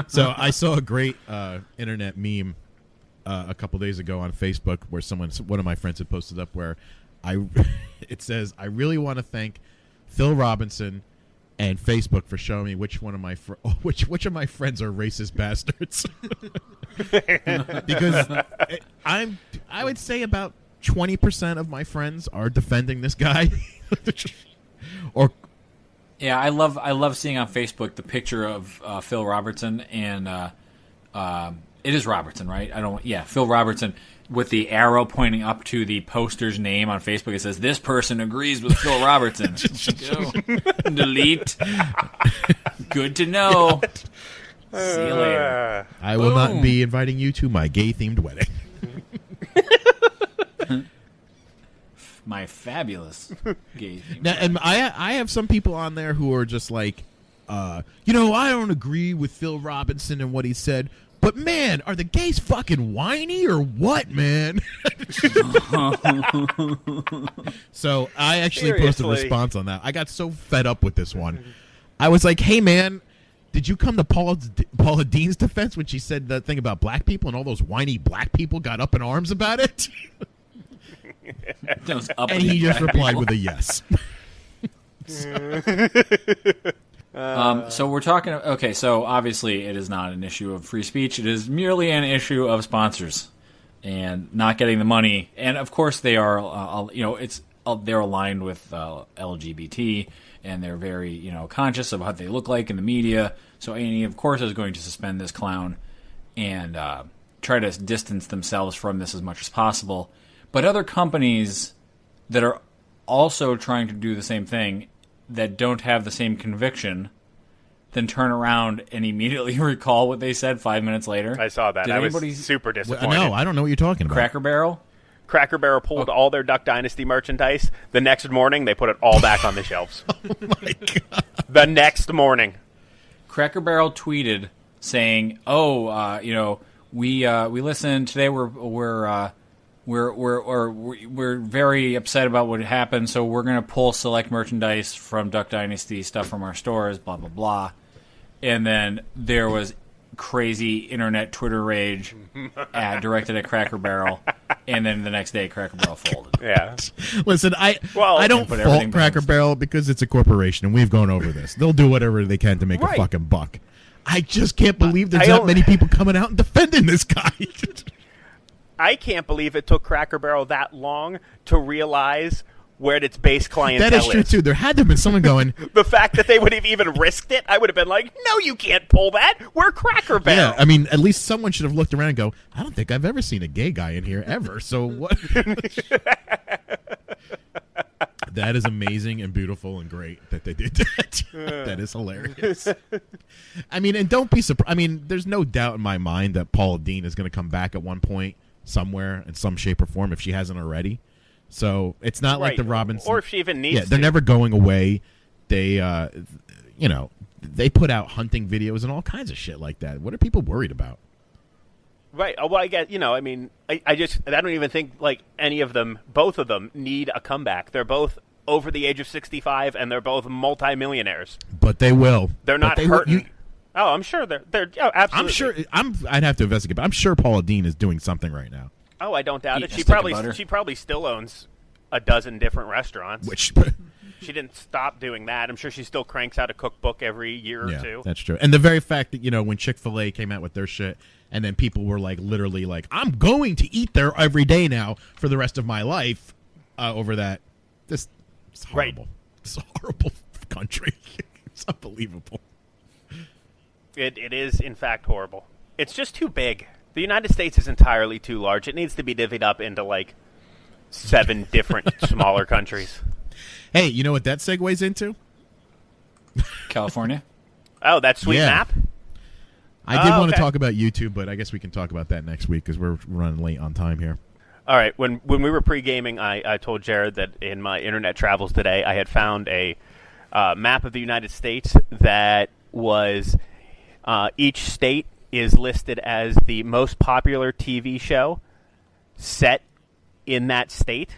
Speaker 1: So I saw a great internet meme a couple days ago on Facebook where one of my friends had posted up where it says, "I really want to thank Phil Robinson and Facebook for showing me which of my friends are racist bastards." Because I would say about 20% of my friends are defending this guy.
Speaker 2: Yeah, I love seeing on Facebook the picture of Phil Robertson and it is Robertson, right? Phil Robertson with the arrow pointing up to the poster's name on Facebook. It says, "This person agrees with Phil Robertson." Delete. Good to know. See you later.
Speaker 1: I will not be inviting you to my gay-themed wedding.
Speaker 2: My fabulous gay theme
Speaker 1: Now,
Speaker 2: song.
Speaker 1: and I have some people on there who are just like, I don't agree with Phil Robinson and what he said, but man, are the gays fucking whiny or what, man? So I actually posted a
Speaker 3: Seriously.
Speaker 1: response on that. I got so fed up with this one. I was like, hey, man, did you come to Paula Dean's defense when she said that thing about black people and all those whiny black people got up in arms about it?
Speaker 2: Those
Speaker 1: And
Speaker 2: uppity
Speaker 1: he just
Speaker 2: black
Speaker 1: replied
Speaker 2: people.
Speaker 1: with a yes.
Speaker 2: So we're talking. Okay, so obviously it is not an issue of free speech. It is merely an issue of sponsors and not getting the money. And of course, they are. They're aligned with LGBT, and they're very conscious of what they look like in the media. So A&E, of course, is going to suspend this clown and try to distance themselves from this as much as possible. But other companies that are also trying to do the same thing, that don't have the same conviction, then turn around and immediately recall what they said 5 minutes later.
Speaker 3: I saw that.
Speaker 2: Did
Speaker 3: I
Speaker 2: anybody
Speaker 3: was super disappointed.
Speaker 1: No, I don't know what you're talking about.
Speaker 2: Cracker Barrel?
Speaker 3: Cracker Barrel pulled all their Duck Dynasty merchandise. The next morning, they put it all back on the shelves.
Speaker 1: Oh, my God.
Speaker 3: The next morning.
Speaker 2: Cracker Barrel tweeted saying, we listened today. We're very upset about what happened, so we're going to pull select merchandise from Duck Dynasty, stuff from our stores, blah, blah, blah. And then there was crazy internet Twitter rage directed at Cracker Barrel, and then the next day Cracker Barrel folded.
Speaker 3: Yeah.
Speaker 1: Listen, I
Speaker 3: Well-
Speaker 1: don't
Speaker 2: Put
Speaker 1: fault
Speaker 2: everything
Speaker 1: Cracker
Speaker 2: down.
Speaker 1: Barrel because it's a corporation, and we've gone over this. They'll do whatever they can to make a
Speaker 3: Right.
Speaker 1: fucking buck. I just can't believe there's
Speaker 3: I
Speaker 1: that
Speaker 3: don't-
Speaker 1: many people coming out and defending this guy.
Speaker 3: I can't believe it took Cracker Barrel that long to realize where its base clientele
Speaker 1: That is true, too. There had to have been someone going,
Speaker 3: The fact that they would have even risked it, I would have been like, no, you can't pull that. We're Cracker Barrel.
Speaker 1: yeah, I mean, at least someone should have looked around and go, I don't think I've ever seen a gay guy in here ever, so what? That is amazing and beautiful and great that they did that. That is hilarious. I mean, and don't be surprised. I mean, there's no doubt in my mind that Paula Dean is going to come back at one point, somewhere, in some shape or form, if she hasn't already. So it's not like
Speaker 3: Right.
Speaker 1: the Robinson.
Speaker 3: Or if she even needs
Speaker 1: Yeah, they're
Speaker 3: to.
Speaker 1: never going away. They, they put out hunting videos and all kinds of shit like that. What are people worried about?
Speaker 3: Right. Well, I get, I don't even think, like, any of them, both of them, need a comeback. They're both over the age of 65, and they're both multimillionaires.
Speaker 1: But they will.
Speaker 3: They're
Speaker 1: But
Speaker 3: not
Speaker 1: they will-
Speaker 3: hurting. Oh, I'm sure they're absolutely.
Speaker 1: I'm sure. I'd have to investigate, but I'm sure Paula Dean is doing something right now.
Speaker 3: Oh, I don't doubt
Speaker 2: Eating
Speaker 3: it.
Speaker 2: a
Speaker 3: She
Speaker 2: stick of
Speaker 3: probably
Speaker 2: butter.
Speaker 3: she probably still owns a dozen different restaurants.
Speaker 1: Which,
Speaker 3: She didn't stop doing that. I'm sure she still cranks out a cookbook every year or
Speaker 1: yeah,
Speaker 3: two.
Speaker 1: that's true. And the very fact that when Chick-fil-A came out with their shit, and then people were like, literally, like, I'm going to eat there every day now for the rest of my life over that. It's horrible.
Speaker 3: Right.
Speaker 1: It's a horrible country. It's unbelievable.
Speaker 3: It is, in fact, horrible. It's just too big. The United States is entirely too large. It needs to be divvied up into, like, 7 different smaller countries.
Speaker 1: Hey, you know what that segues into?
Speaker 2: California?
Speaker 3: Oh, that sweet
Speaker 1: Yeah.
Speaker 3: map?
Speaker 1: I did
Speaker 3: Oh,
Speaker 1: want to
Speaker 3: okay.
Speaker 1: talk about YouTube, but I guess we can talk about that next week because we're running late on time here.
Speaker 3: All right. When we were pre-gaming, I told Jared that in my internet travels today, I had found a map of the United States that was each state is listed as the most popular TV show set in that state.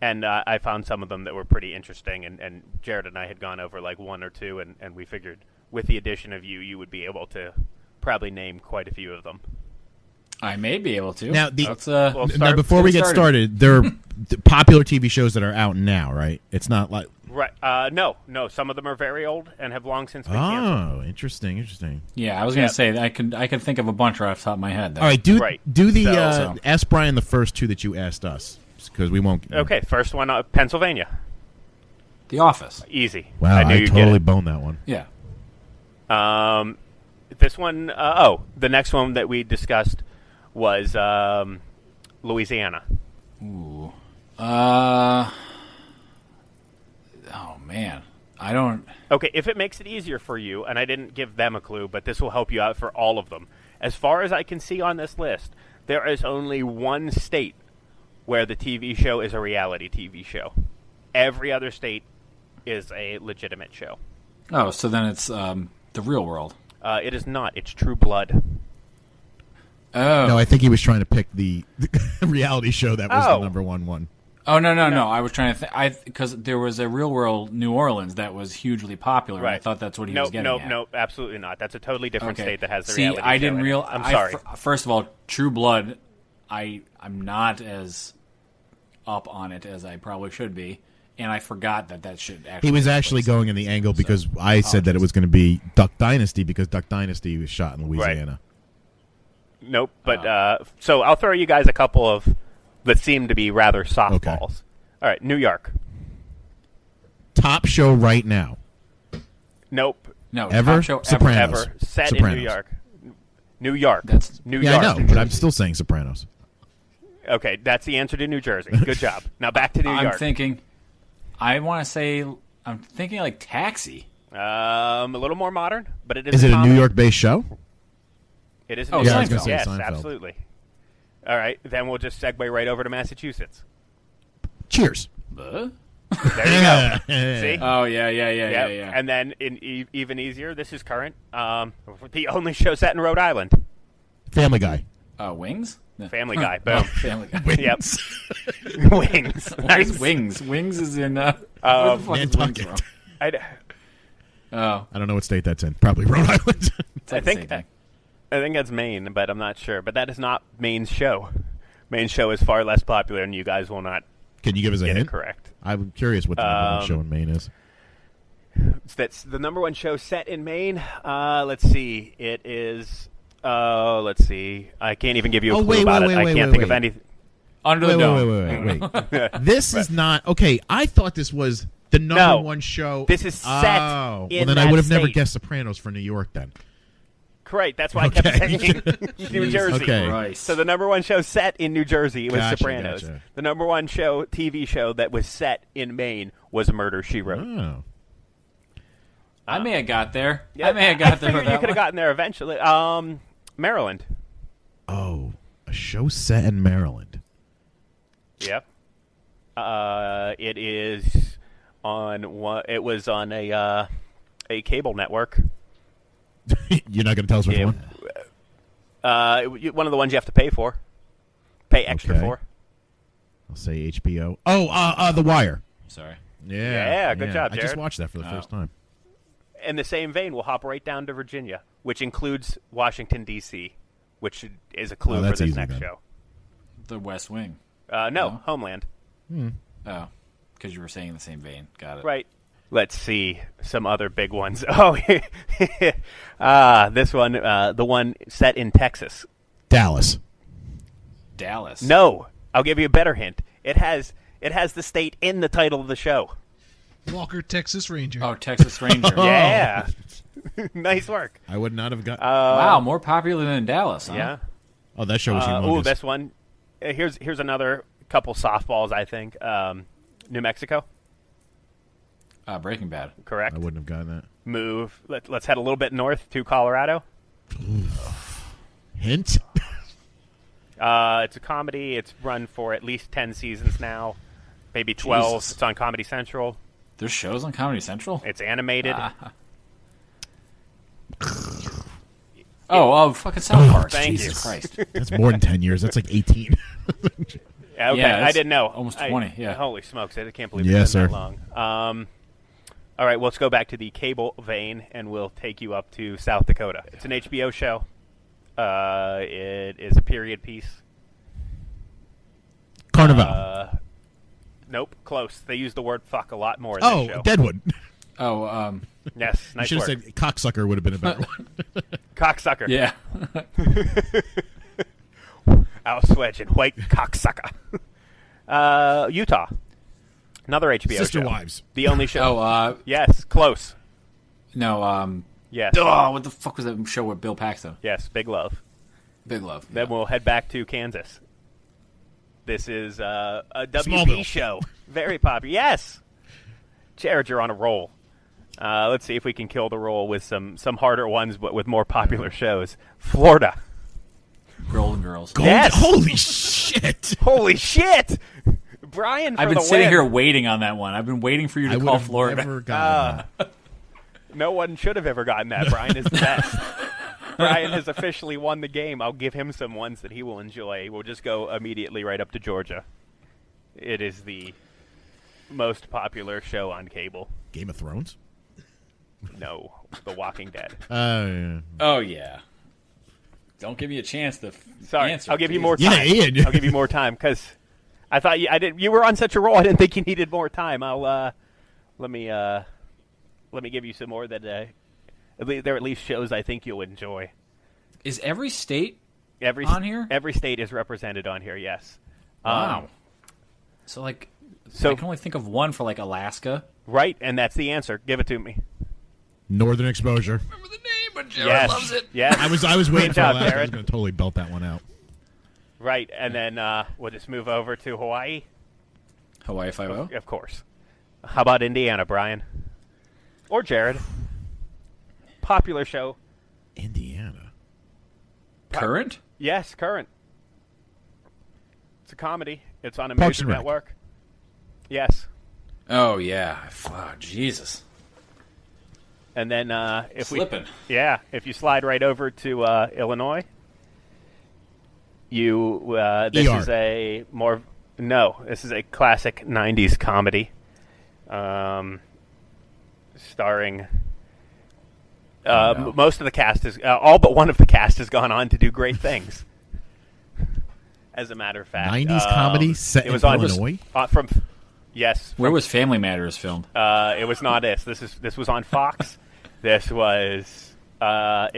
Speaker 3: And I found some of them that were pretty interesting. And Jared and I had gone over like one or two, and we figured with the addition of you would be able to probably name quite a few of them.
Speaker 2: I may be able to.
Speaker 1: Now,
Speaker 2: Let's,
Speaker 3: Well,
Speaker 1: now, before we get started, there are popular TV shows that are out now, right? It's not like...
Speaker 3: Right. No. Some of them are very old and have long since been canceled.
Speaker 1: Oh, interesting.
Speaker 2: Yeah, I was going to
Speaker 3: Yeah.
Speaker 2: say, I could think of a bunch right off the top of my head. There.
Speaker 1: All right, do
Speaker 3: Right.
Speaker 1: the
Speaker 3: So-
Speaker 1: ask Brian the first two that you asked us because we won't.
Speaker 3: Okay, first one, Pennsylvania.
Speaker 2: The Office.
Speaker 3: Easy.
Speaker 1: Wow,
Speaker 3: I knew
Speaker 1: I
Speaker 3: you'd
Speaker 1: totally
Speaker 3: get
Speaker 1: boned that one.
Speaker 2: Yeah.
Speaker 3: it. This one, the next one that we discussed was Louisiana.
Speaker 2: Ooh. Oh, man. I don't...
Speaker 3: Okay, if it makes it easier for you, and I didn't give them a clue, but this will help you out for all of them. As far as I can see on this list, there is only one state where the TV show is a reality TV show. Every other state is a legitimate show.
Speaker 2: Oh, so then it's the real world.
Speaker 3: It is not. It's True Blood.
Speaker 2: Oh.
Speaker 1: No, I think he was trying to pick the reality show that was the number one.
Speaker 2: Oh, no. I was trying to think. Because there was a real world New Orleans that was hugely popular.
Speaker 3: Right.
Speaker 2: And I thought that's what he was getting at.
Speaker 3: No, absolutely not. That's a totally different state that has the
Speaker 2: See,
Speaker 3: reality show.
Speaker 2: I didn't realize.
Speaker 3: I'm sorry.
Speaker 2: First of all, True Blood, I'm not as up on it as I probably should be. And I forgot that should actually.
Speaker 1: He was actually going in the angle because I said that it was going to be Duck Dynasty because Duck Dynasty was shot in Louisiana.
Speaker 3: Right. Nope. But so I'll throw you guys a couple of that seem to be rather softballs.
Speaker 1: Okay.
Speaker 3: All right, New York.
Speaker 1: Top show right now.
Speaker 3: Nope.
Speaker 2: No,
Speaker 1: Ever?
Speaker 2: top show
Speaker 1: Sopranos.
Speaker 3: Ever set
Speaker 1: Sopranos.
Speaker 3: in New York. New York.
Speaker 2: That's
Speaker 3: New
Speaker 1: Yeah,
Speaker 3: York.
Speaker 1: I know, but I'm still saying Sopranos.
Speaker 3: Okay, that's the answer to New Jersey. Good job. Now back to New York.
Speaker 2: I'm thinking like Taxi.
Speaker 3: A little more modern, but it is.
Speaker 1: Is it a
Speaker 3: comedy.
Speaker 1: New York-based show?
Speaker 3: It is.
Speaker 2: Oh,
Speaker 3: New
Speaker 2: yeah, I
Speaker 3: York.
Speaker 2: was gonna
Speaker 1: say
Speaker 3: Yes,
Speaker 1: Seinfeld.
Speaker 3: absolutely. All right, then we'll just segue right over to Massachusetts.
Speaker 1: Cheers.
Speaker 2: Huh?
Speaker 3: There you go. See?
Speaker 2: Oh yeah.
Speaker 3: Yep. And then, even easier, this is current. The only show set in Rhode Island.
Speaker 1: Family Guy.
Speaker 2: Wings? No.
Speaker 3: Family Guy.
Speaker 2: Oh,
Speaker 3: Boom.
Speaker 2: Family Guy.
Speaker 3: Yep. Wings.
Speaker 2: Where's
Speaker 3: Nice.
Speaker 2: Wings? Wings is in. Where the fuck is Wings
Speaker 1: Nantucket.
Speaker 2: from? Oh,
Speaker 1: I don't know what state that's in. Probably Rhode Island.
Speaker 2: it's like
Speaker 3: I think
Speaker 2: the same thing.
Speaker 3: I think that's Maine, but I'm not sure. But that is not Maine's show. Maine's show is far less popular, and you guys will not
Speaker 1: Can you give us a
Speaker 3: get
Speaker 1: hint?
Speaker 3: it correct.
Speaker 1: I'm curious what the number one show in Maine is.
Speaker 3: That's the number one show set in Maine. Let's see. It is. Let's see. I can't even give you a clue about it. I can't think of anything.
Speaker 2: Under the Dome.
Speaker 1: Wait. This is not okay. I thought this was the number one show.
Speaker 3: This is set
Speaker 1: well,
Speaker 3: in
Speaker 1: then I
Speaker 3: that
Speaker 1: would have never
Speaker 3: state.
Speaker 1: guessed Sopranos for New York. Then
Speaker 3: Correct. That's why I kept
Speaker 1: Okay.
Speaker 3: saying New Jersey.
Speaker 1: Okay.
Speaker 2: Christ.
Speaker 3: So the number one show set in New Jersey was
Speaker 1: Gotcha,
Speaker 3: Sopranos.
Speaker 1: gotcha.
Speaker 3: The number one show, TV show that was set in Maine was Murder, She Wrote.
Speaker 1: oh,
Speaker 2: I may have got there.
Speaker 3: Yeah,
Speaker 2: I may have got there.
Speaker 3: figured
Speaker 2: with
Speaker 3: you
Speaker 2: that
Speaker 3: could have
Speaker 2: one.
Speaker 3: gotten there eventually. Maryland.
Speaker 1: oh, a show set in Maryland.
Speaker 3: Yep. It is on one. It was on a cable network.
Speaker 1: You're not going to tell us which
Speaker 3: Yeah.
Speaker 1: one?
Speaker 3: One of the ones you have to pay for. Pay extra
Speaker 1: Okay.
Speaker 3: for.
Speaker 1: I'll say HBO. Oh, The Wire.
Speaker 2: Sorry.
Speaker 1: Yeah,
Speaker 3: good job,
Speaker 1: I just
Speaker 3: Jared.
Speaker 1: watched that for the first time.
Speaker 3: In the same vein, we'll hop right down to Virginia, which includes Washington D.C., which is a clue for
Speaker 1: that's
Speaker 3: this
Speaker 1: easy
Speaker 3: next
Speaker 1: then.
Speaker 3: show.
Speaker 2: The West Wing.
Speaker 3: No, Homeland.
Speaker 2: Oh, because you were saying in the same vein. Got it.
Speaker 3: Right. Let's see some other big ones. Oh, this one, the one set in Texas.
Speaker 1: Dallas.
Speaker 2: Dallas.
Speaker 3: No, I'll give you a better hint. It has the state in the title of the show.
Speaker 4: Walker, Texas Ranger.
Speaker 2: Oh, Texas Ranger.
Speaker 3: Yeah. Nice work.
Speaker 1: I would not have got.
Speaker 2: Wow, more popular than Dallas, huh?
Speaker 3: Yeah.
Speaker 1: oh, that show was humongous.
Speaker 3: This one. Here's another couple softballs, I think. New Mexico.
Speaker 2: Breaking Bad.
Speaker 3: Correct.
Speaker 1: I wouldn't have gotten that.
Speaker 3: Move. Let's head a little bit north to Colorado.
Speaker 1: Hint?
Speaker 3: It's a comedy. It's run for at least 10 seasons now, maybe 12.
Speaker 2: Jesus.
Speaker 3: It's on Comedy Central.
Speaker 2: There's shows on Comedy Central?
Speaker 3: It's animated.
Speaker 2: Fucking South Park.
Speaker 3: Thank you.
Speaker 2: Jesus Christ.
Speaker 1: That's more than 10 years. That's like 18.
Speaker 3: Okay,
Speaker 2: Yeah,
Speaker 3: I
Speaker 2: it's
Speaker 3: didn't know.
Speaker 2: almost 20, yeah.
Speaker 3: Holy smokes, I can't believe
Speaker 1: Yes,
Speaker 3: it's been
Speaker 1: sir.
Speaker 3: that long. All right, well, let's go back to the cable vein, and we'll take you up to South Dakota. It's an HBO show. It is a period piece.
Speaker 1: Carnival.
Speaker 3: Nope, close. They use the word fuck a lot more in this show.
Speaker 1: Deadwood.
Speaker 3: Yes,
Speaker 1: You
Speaker 3: nice
Speaker 1: should have
Speaker 3: work.
Speaker 1: said cocksucker would have been a better one.
Speaker 3: Cocksucker.
Speaker 2: yeah.
Speaker 3: I'll switch and white cocksucker. Utah. Another HBO
Speaker 1: Sister
Speaker 3: show.
Speaker 1: Wives.
Speaker 3: The only show. Yes, close.
Speaker 2: No,
Speaker 3: Yes.
Speaker 2: what the fuck was that show with Bill Paxton?
Speaker 3: Yes, Big Love.
Speaker 2: Big Love.
Speaker 3: Then we'll head back to Kansas. This is a WB
Speaker 1: Smallville.
Speaker 3: show. Very popular. Yes. Jared, you're on a roll. Let's see if we can kill the roll with some harder ones, but with more popular shows. Florida.
Speaker 2: Golden Girls.
Speaker 3: Yes.
Speaker 1: Holy shit!
Speaker 3: Holy shit! Brian, for
Speaker 2: I've been
Speaker 3: the
Speaker 2: sitting
Speaker 3: win.
Speaker 2: here waiting on that one. I've been waiting for you
Speaker 1: I
Speaker 2: to
Speaker 1: would
Speaker 2: call
Speaker 1: have
Speaker 2: Florida.
Speaker 1: never gotten that.
Speaker 3: No one should have ever gotten that. Brian is the best. Brian has officially won the game. I'll give him some ones that he will enjoy. We'll just go immediately right up to Georgia. It is the most popular show on cable.
Speaker 1: Game of Thrones?
Speaker 3: No, The Walking Dead.
Speaker 1: Yeah.
Speaker 2: Oh, yeah. Don't give me a chance to
Speaker 3: Sorry,
Speaker 2: answer.
Speaker 3: I'll give you
Speaker 2: Jeez.
Speaker 3: more time.
Speaker 1: Yeah, Ian.
Speaker 3: I'll give you more time because I thought you were on such a roll. I didn't think you needed more time. Let me give you some more that they're at least shows I think you'll enjoy.
Speaker 2: Is every state
Speaker 3: Every
Speaker 2: on here?
Speaker 3: Every state is represented on here. Yes.
Speaker 2: Wow. So I can only think of one for like Alaska.
Speaker 3: Right, and that's the answer. Give it to me.
Speaker 1: Northern Exposure.
Speaker 2: Remember the name, but Jared
Speaker 3: Yes.
Speaker 2: loves it.
Speaker 3: Yes.
Speaker 1: I was waiting
Speaker 3: Good
Speaker 1: for
Speaker 3: job,
Speaker 1: Alaska. I was
Speaker 3: Jared.
Speaker 1: going to totally belt that one out.
Speaker 3: Right, and then we'll just move over to Hawaii.
Speaker 2: Hawaii Five-0.
Speaker 3: Of course. How about Indiana, Brian? Or Jared? Popular show.
Speaker 1: Indiana.
Speaker 2: Current?
Speaker 3: Yes, current. It's a comedy. It's on a
Speaker 1: Parks
Speaker 3: major
Speaker 1: and Rec.
Speaker 3: network. Yes.
Speaker 2: Oh, yeah. Oh, Jesus.
Speaker 3: And then if
Speaker 2: Slipping.
Speaker 3: if you slide right over to Illinois, this
Speaker 1: ER.
Speaker 3: is this is a classic '90s comedy, starring
Speaker 2: no.
Speaker 3: most of the cast is all but one of the cast has gone on to do great things. As a matter of fact,
Speaker 1: 90s comedy set
Speaker 3: it was
Speaker 1: in
Speaker 3: on
Speaker 1: Illinois?
Speaker 3: Yes.
Speaker 2: Where was Family Matters filmed?
Speaker 3: It was not this. This was on Fox. This was.
Speaker 2: Stop.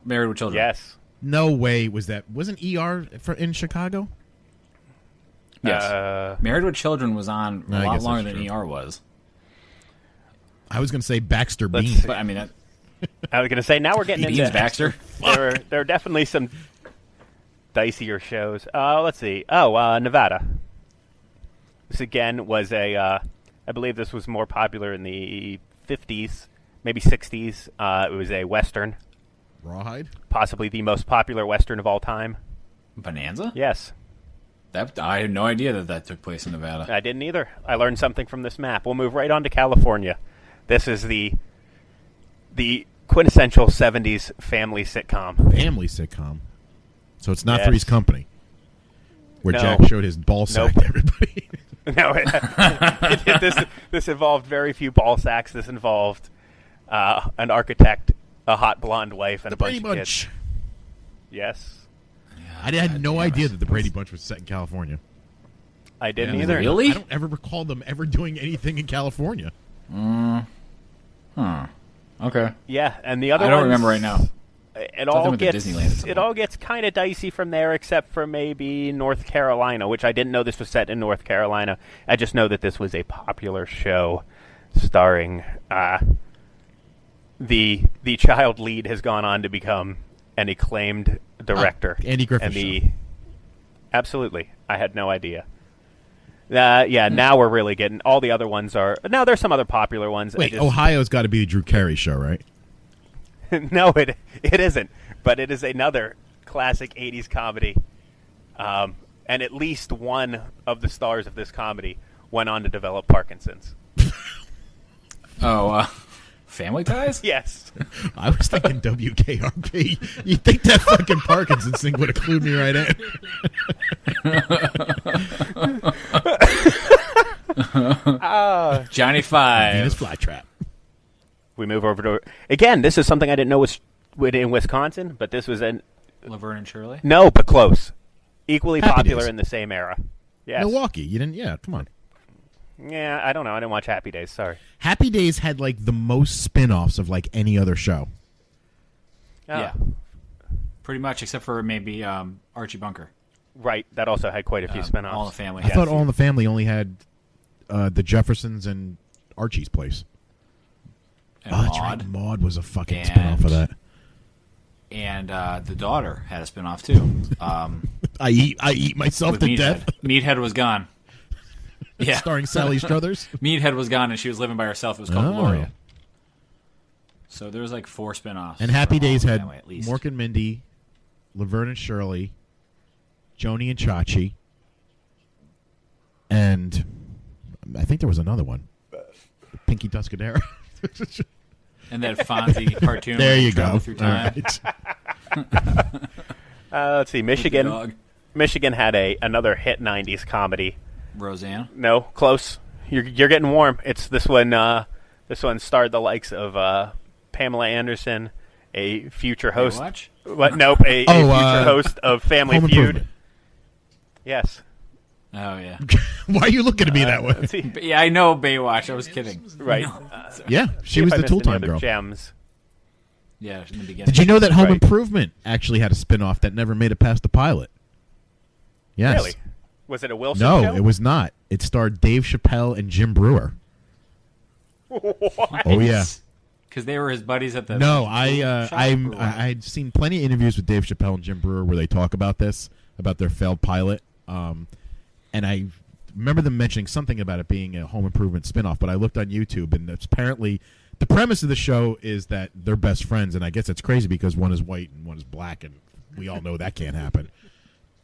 Speaker 2: Married with Children.
Speaker 3: Yes.
Speaker 1: No way wasn't ER in Chicago?
Speaker 2: Yes. Married with Children was on
Speaker 1: No,
Speaker 2: a
Speaker 1: I
Speaker 2: lot
Speaker 1: guess
Speaker 2: longer
Speaker 1: that's
Speaker 2: than
Speaker 1: true.
Speaker 2: ER was.
Speaker 1: I was going to say Baxter
Speaker 3: Let's
Speaker 1: Bean.
Speaker 3: see.
Speaker 2: But I mean,
Speaker 3: I was going to say now we're getting
Speaker 2: Beans
Speaker 3: into
Speaker 2: Baxter.
Speaker 3: There are definitely some dicier shows. Let's see. Nevada. This again was I believe this was more popular in the 50s, maybe 60s. It was a Western,
Speaker 1: Rawhide?
Speaker 3: possibly the most popular Western of all time.
Speaker 2: Bonanza?
Speaker 3: Yes.
Speaker 2: I had no idea that took place in Nevada.
Speaker 3: I didn't either. I learned something from this map. We'll move right on to California. This is the quintessential 70s family sitcom.
Speaker 1: Family sitcom. So it's not
Speaker 3: Yes.
Speaker 1: Three's Company, where
Speaker 3: No.
Speaker 1: Jack showed his ball sack
Speaker 3: Nope.
Speaker 1: to everybody.
Speaker 3: No, this involved very few ball sacks. This involved an architect, a hot blonde wife, and
Speaker 1: The
Speaker 3: a bunch
Speaker 1: Brady
Speaker 3: of
Speaker 1: Bunch.
Speaker 3: kids. Yes.
Speaker 1: I had no
Speaker 2: damn
Speaker 1: idea
Speaker 2: it.
Speaker 1: that the Brady Bunch was set in California.
Speaker 3: I didn't
Speaker 2: Yeah,
Speaker 3: either.
Speaker 2: really?
Speaker 1: I don't ever recall them ever doing anything in California.
Speaker 2: Huh. Okay.
Speaker 3: Yeah, and the other
Speaker 2: I don't
Speaker 3: ones,
Speaker 2: remember right now.
Speaker 3: It
Speaker 2: Something
Speaker 3: all
Speaker 2: with the
Speaker 3: gets
Speaker 2: Disneyland at some
Speaker 3: it all gets kind of dicey from there, except for maybe North Carolina, which I didn't know this was set in North Carolina. I just know that this was a popular show starring the child lead has gone on to become an acclaimed director.
Speaker 1: Andy Griffith
Speaker 3: and absolutely, I had no idea. Now we're really getting all the other ones are. Now there's some other popular ones.
Speaker 1: Wait, Ohio's got to be the Drew Carey show, right?
Speaker 3: No, it isn't. But it is another classic 80s comedy. And at least one of the stars of this comedy went on to develop Parkinson's.
Speaker 2: Family Ties?
Speaker 3: Yes.
Speaker 1: I was thinking WKRP. You'd think that fucking Parkinson's thing would have clued me right in.
Speaker 2: Johnny Five.
Speaker 1: Venus Flytrap.
Speaker 3: We move over to... Again, this is something I didn't know was in Wisconsin, but this was
Speaker 2: Laverne and Shirley?
Speaker 3: No, but close. Equally
Speaker 1: Happy
Speaker 3: popular
Speaker 1: Days.
Speaker 3: in the same era. Yes.
Speaker 1: Milwaukee. You didn't? Yeah, come on.
Speaker 3: Yeah, I don't know. I didn't watch Happy Days. Sorry.
Speaker 1: Happy Days had like the most spin-offs of like any other show.
Speaker 3: Oh,
Speaker 2: Yeah. Pretty much, except for maybe Archie Bunker.
Speaker 3: Right. That also had quite a few spin-offs.
Speaker 2: All in the Family.
Speaker 1: I thought All in the Family only had the Jeffersons and Archie's place.
Speaker 2: And
Speaker 1: Oh, that's
Speaker 2: Maude.
Speaker 1: right. Maud was a fucking
Speaker 2: And-
Speaker 1: spin-off of that.
Speaker 2: And the daughter had a spinoff too.
Speaker 1: I eat myself
Speaker 2: With
Speaker 1: to
Speaker 2: Meathead.
Speaker 1: death.
Speaker 2: Meathead was gone. Yeah.
Speaker 1: Starring Sally Struthers.
Speaker 2: Meathead was gone, and she was living by herself. It was called
Speaker 1: Oh.
Speaker 2: Gloria. So there was like 4 spinoffs.
Speaker 1: And Happy
Speaker 2: from All in
Speaker 1: Days
Speaker 2: the
Speaker 1: had
Speaker 2: Family, at least.
Speaker 1: Mork and Mindy, Laverne and Shirley, Joni and Chachi, and I think there was another one, Pinky Tuscadero.
Speaker 2: And that Fonzie cartoon.
Speaker 1: There you go.
Speaker 2: Through time.
Speaker 1: Right.
Speaker 3: Let's see. Michigan had another hit '90s comedy.
Speaker 2: Roseanne.
Speaker 3: No, close. You're getting warm. It's this one. This one starred the likes of Pamela Anderson, a future host.
Speaker 2: Watch?
Speaker 3: What? Nope. A future host of Family
Speaker 1: Home
Speaker 3: Feud.
Speaker 1: Improvement.
Speaker 3: Yes.
Speaker 2: Oh yeah.
Speaker 1: Why are you looking at me that way?
Speaker 3: Let's see.
Speaker 2: Yeah, I know Baywatch. I was kidding.
Speaker 3: Right.
Speaker 1: Yeah,
Speaker 3: See
Speaker 1: she
Speaker 3: if
Speaker 1: was
Speaker 3: I
Speaker 1: the
Speaker 3: missed
Speaker 1: Tool
Speaker 3: any
Speaker 1: Time
Speaker 3: other
Speaker 1: girl.
Speaker 3: Gems.
Speaker 2: Yeah, in the beginning.
Speaker 1: Did you know that Home
Speaker 3: Right.
Speaker 1: Improvement actually had a spin-off that never made it past the pilot? Yes.
Speaker 3: Really? Was it a Wilson
Speaker 1: No,
Speaker 3: show?
Speaker 1: it was not. It starred Dave Chappelle and Jim Brewer.
Speaker 3: What?
Speaker 1: Oh yeah.
Speaker 2: Because they were his buddies at the.
Speaker 1: No,
Speaker 2: shop or what?
Speaker 1: I'd seen plenty of interviews with Dave Chappelle and Jim Brewer where they talk about this, about their failed pilot. And I remember them mentioning something about it being a Home Improvement spinoff, but I looked on YouTube, and it's apparently the premise of the show is that they're best friends, and I guess it's crazy because one is white and one is black, and we all know that can't happen.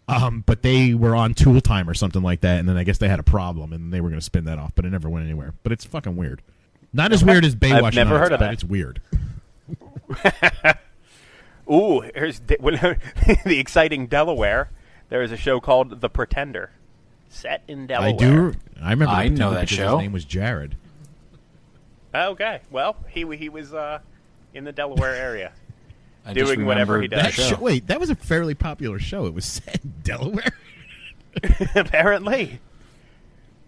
Speaker 1: But they were on Tool Time or something like that, and then I guess they had a problem, and they were going to spin that off, but it never went anywhere. But it's fucking weird. Not as weird as Baywatch.
Speaker 3: I've never
Speaker 1: Nights,
Speaker 3: heard of
Speaker 1: but
Speaker 3: that.
Speaker 1: It's weird.
Speaker 3: Ooh, here's the exciting Delaware. There is a show called The Pretender, set in Delaware.
Speaker 1: I do. I remember.
Speaker 2: I
Speaker 1: The
Speaker 2: know
Speaker 1: Pretender
Speaker 2: that
Speaker 1: because
Speaker 2: show.
Speaker 1: His name was Jared.
Speaker 3: Okay, well, he was in the Delaware area.
Speaker 2: I just
Speaker 3: doing whatever he
Speaker 2: remembered
Speaker 3: does.
Speaker 2: that
Speaker 1: That
Speaker 2: show.
Speaker 1: wait, that was a fairly popular show. It was set in Delaware.
Speaker 3: Apparently.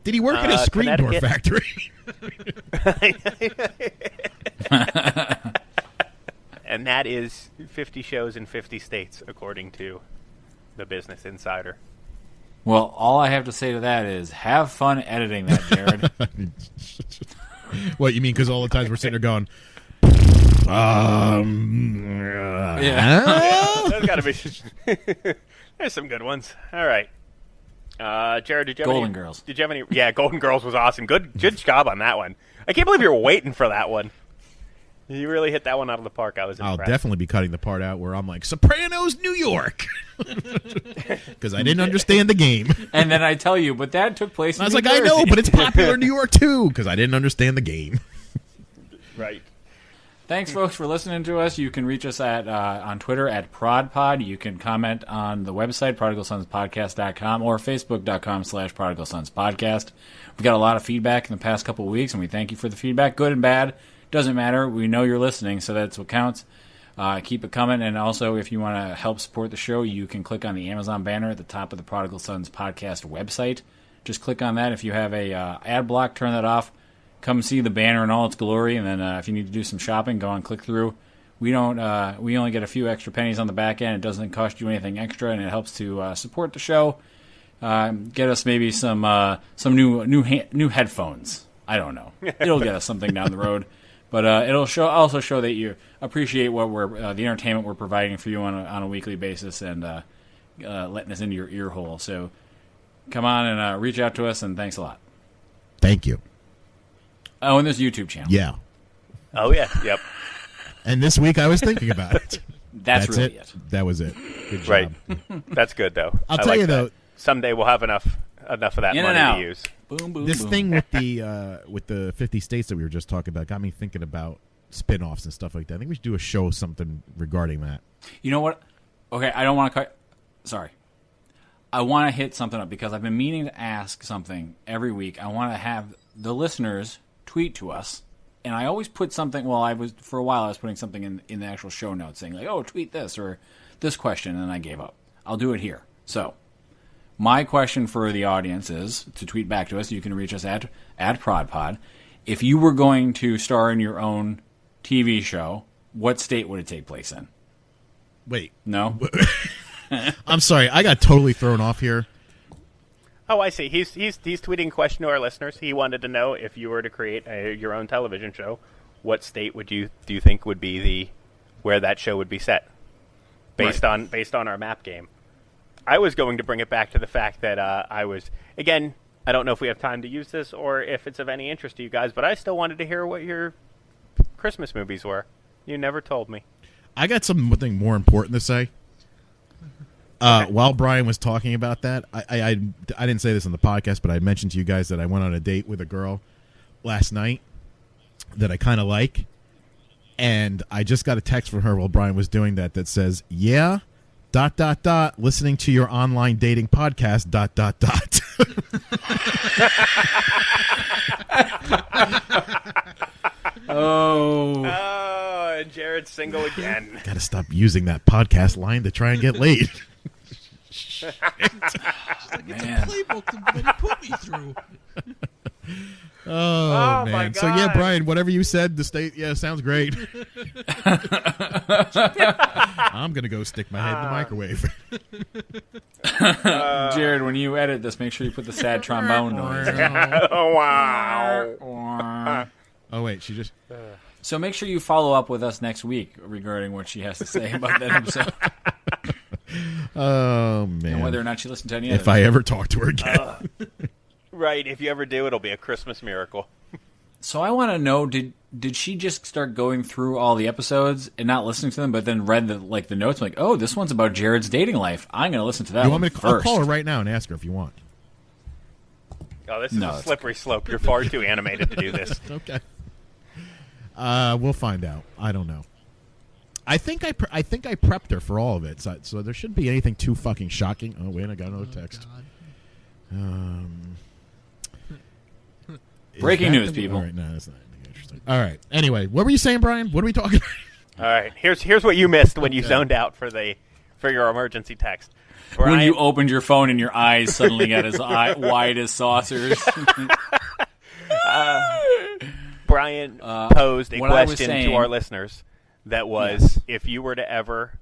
Speaker 1: Did he work at a screen door
Speaker 3: Connecticut.
Speaker 1: factory?
Speaker 3: And that is 50 shows in 50 states, according to the Business Insider.
Speaker 2: Well, all I have to say to that is have fun editing that, Jared.
Speaker 1: What you mean? Because all the times we're sitting there going,
Speaker 2: Yeah.
Speaker 3: There's got to be. There's some good ones. All right. Jared, did you have
Speaker 2: Golden
Speaker 3: any,
Speaker 2: Girls.
Speaker 3: Did you have any? Yeah, Golden Girls was awesome. Good job on that one. I can't believe you were waiting for that one. You really hit that one out of the park. I was
Speaker 1: I'll
Speaker 3: impressed.
Speaker 1: definitely be cutting the part out where I'm like, Sopranos, New York. Because I didn't understand the game.
Speaker 2: And then I tell you, but that took place in
Speaker 1: I was
Speaker 2: New
Speaker 1: like, I
Speaker 2: Jersey.
Speaker 1: know, but it's popular in New York too. Because I didn't understand the game.
Speaker 3: Right.
Speaker 2: Thanks, folks, for listening to us. You can reach us at on Twitter at ProdPod. You can comment on the website, prodigalsonspodcast.com, or facebook.com/prodigalsonspodcast. We've got a lot of feedback in the past couple of weeks, and we thank you for the feedback, good and bad. Doesn't matter. We know you're listening, so that's what counts. Keep it coming. And also, if you want to help support the show, you can click on the Amazon banner at the top of the Prodigal Sons podcast website. Just click on that. If you have a ad block, turn that off. Come see the banner in all its glory, and then if you need to do some shopping, go on click through. We don't. We only get a few extra pennies on the back end. It doesn't cost you anything extra, and it helps to support the show. Get us maybe some new headphones. I don't know. It'll get us something down the road, but it'll also show that you appreciate what we're the entertainment we're providing for you on a weekly basis, and letting us into your ear hole. So come on and reach out to us, and thanks a lot.
Speaker 1: Thank you.
Speaker 2: Oh, and this YouTube channel.
Speaker 1: Yeah.
Speaker 3: Oh, yeah. Yep.
Speaker 1: And this week I was thinking about it.
Speaker 2: That's really it.
Speaker 1: That was it. Good job.
Speaker 3: Right. That's good, though.
Speaker 1: I'll
Speaker 3: I
Speaker 1: tell
Speaker 3: like
Speaker 1: you,
Speaker 3: that.
Speaker 1: though,
Speaker 3: Someday we'll have enough of that
Speaker 2: In and
Speaker 3: money
Speaker 2: out.
Speaker 3: to use.
Speaker 2: Boom, boom,
Speaker 1: this
Speaker 2: boom.
Speaker 1: thing with the 50 states that we were just talking about got me thinking about spin-offs and stuff like that. I think we should do a show something regarding that.
Speaker 2: You know what? Okay, I don't want to cut. Sorry. I want to hit something up because I've been meaning to ask something every week. I want to have the listeners tweet to us. And I always put something, for a while I was putting something in the actual show notes saying like, oh, tweet this or this question, and then I gave up. I'll do it here. So, my question for the audience is to tweet back to us. You can reach us at ProdPod. If you were going to star in your own TV show, what state would it take place in?
Speaker 1: Wait.
Speaker 2: No?
Speaker 1: I'm sorry. I got totally thrown off here.
Speaker 3: Oh, I see. He's tweeting a question to our listeners. He wanted to know if you were to create your own television show, what state do you think would be where that show would be set, based on our map game. I was going to bring it back to the fact that I don't know if we have time to use this or if it's of any interest to you guys, but I still wanted to hear what your Christmas movies were. You never told me.
Speaker 1: I got something more important to say. While Brian was talking about that, I didn't say this on the podcast, but I mentioned to you guys that I went on a date with a girl last night that I kind of like, and I just got a text from her while Brian was doing that says, "Yeah, ... listening to your online dating podcast ...
Speaker 2: Oh,
Speaker 3: and Jared's single again.
Speaker 1: Got to stop using that podcast line to try and get laid.
Speaker 4: It's like, it's a playbook that he put me through.
Speaker 1: Oh man!
Speaker 3: My
Speaker 1: So yeah,
Speaker 3: God.
Speaker 1: Brian, whatever you said, the state, sounds great. I'm gonna go stick my head in the microwave.
Speaker 2: Jared, when you edit this, make sure you put the sad trombone noise.
Speaker 3: Oh, wow.
Speaker 1: Oh wait, she just.
Speaker 2: So make sure you follow up with us next week regarding what she has to say about that episode
Speaker 1: Oh man!
Speaker 2: and whether or not she listened to any
Speaker 1: If
Speaker 2: of it.
Speaker 1: I ever talk to her again.
Speaker 3: Right, if you ever do, it'll be a Christmas miracle.
Speaker 2: So I want to know, did she just start going through all the episodes and not listening to them, but then read the notes like, oh, this one's about Jared's dating life. I'm going to listen to that
Speaker 1: You
Speaker 2: one
Speaker 1: want me to?
Speaker 2: first.
Speaker 1: I'll call her right now and ask her if you want.
Speaker 3: Oh, this is
Speaker 2: No,
Speaker 3: a
Speaker 2: it's
Speaker 3: slippery slope. You're far too animated to do this.
Speaker 1: Okay. We'll find out. I don't know. I think I prepped her for all of it, so there shouldn't be anything too fucking shocking. Oh wait, I got another text.
Speaker 4: God.
Speaker 2: Breaking news, people.
Speaker 1: All right, no, that's not anything interesting. All right. Anyway, what were you saying, Brian? What are we talking about?
Speaker 3: All right, here's what you missed when you zoned out for your emergency text.
Speaker 2: When
Speaker 3: Brian,
Speaker 2: you opened your phone and your eyes suddenly got as wide as saucers.
Speaker 3: Brian posed a
Speaker 2: what I was
Speaker 3: question
Speaker 2: saying-
Speaker 3: to our listeners that was, if you were to ever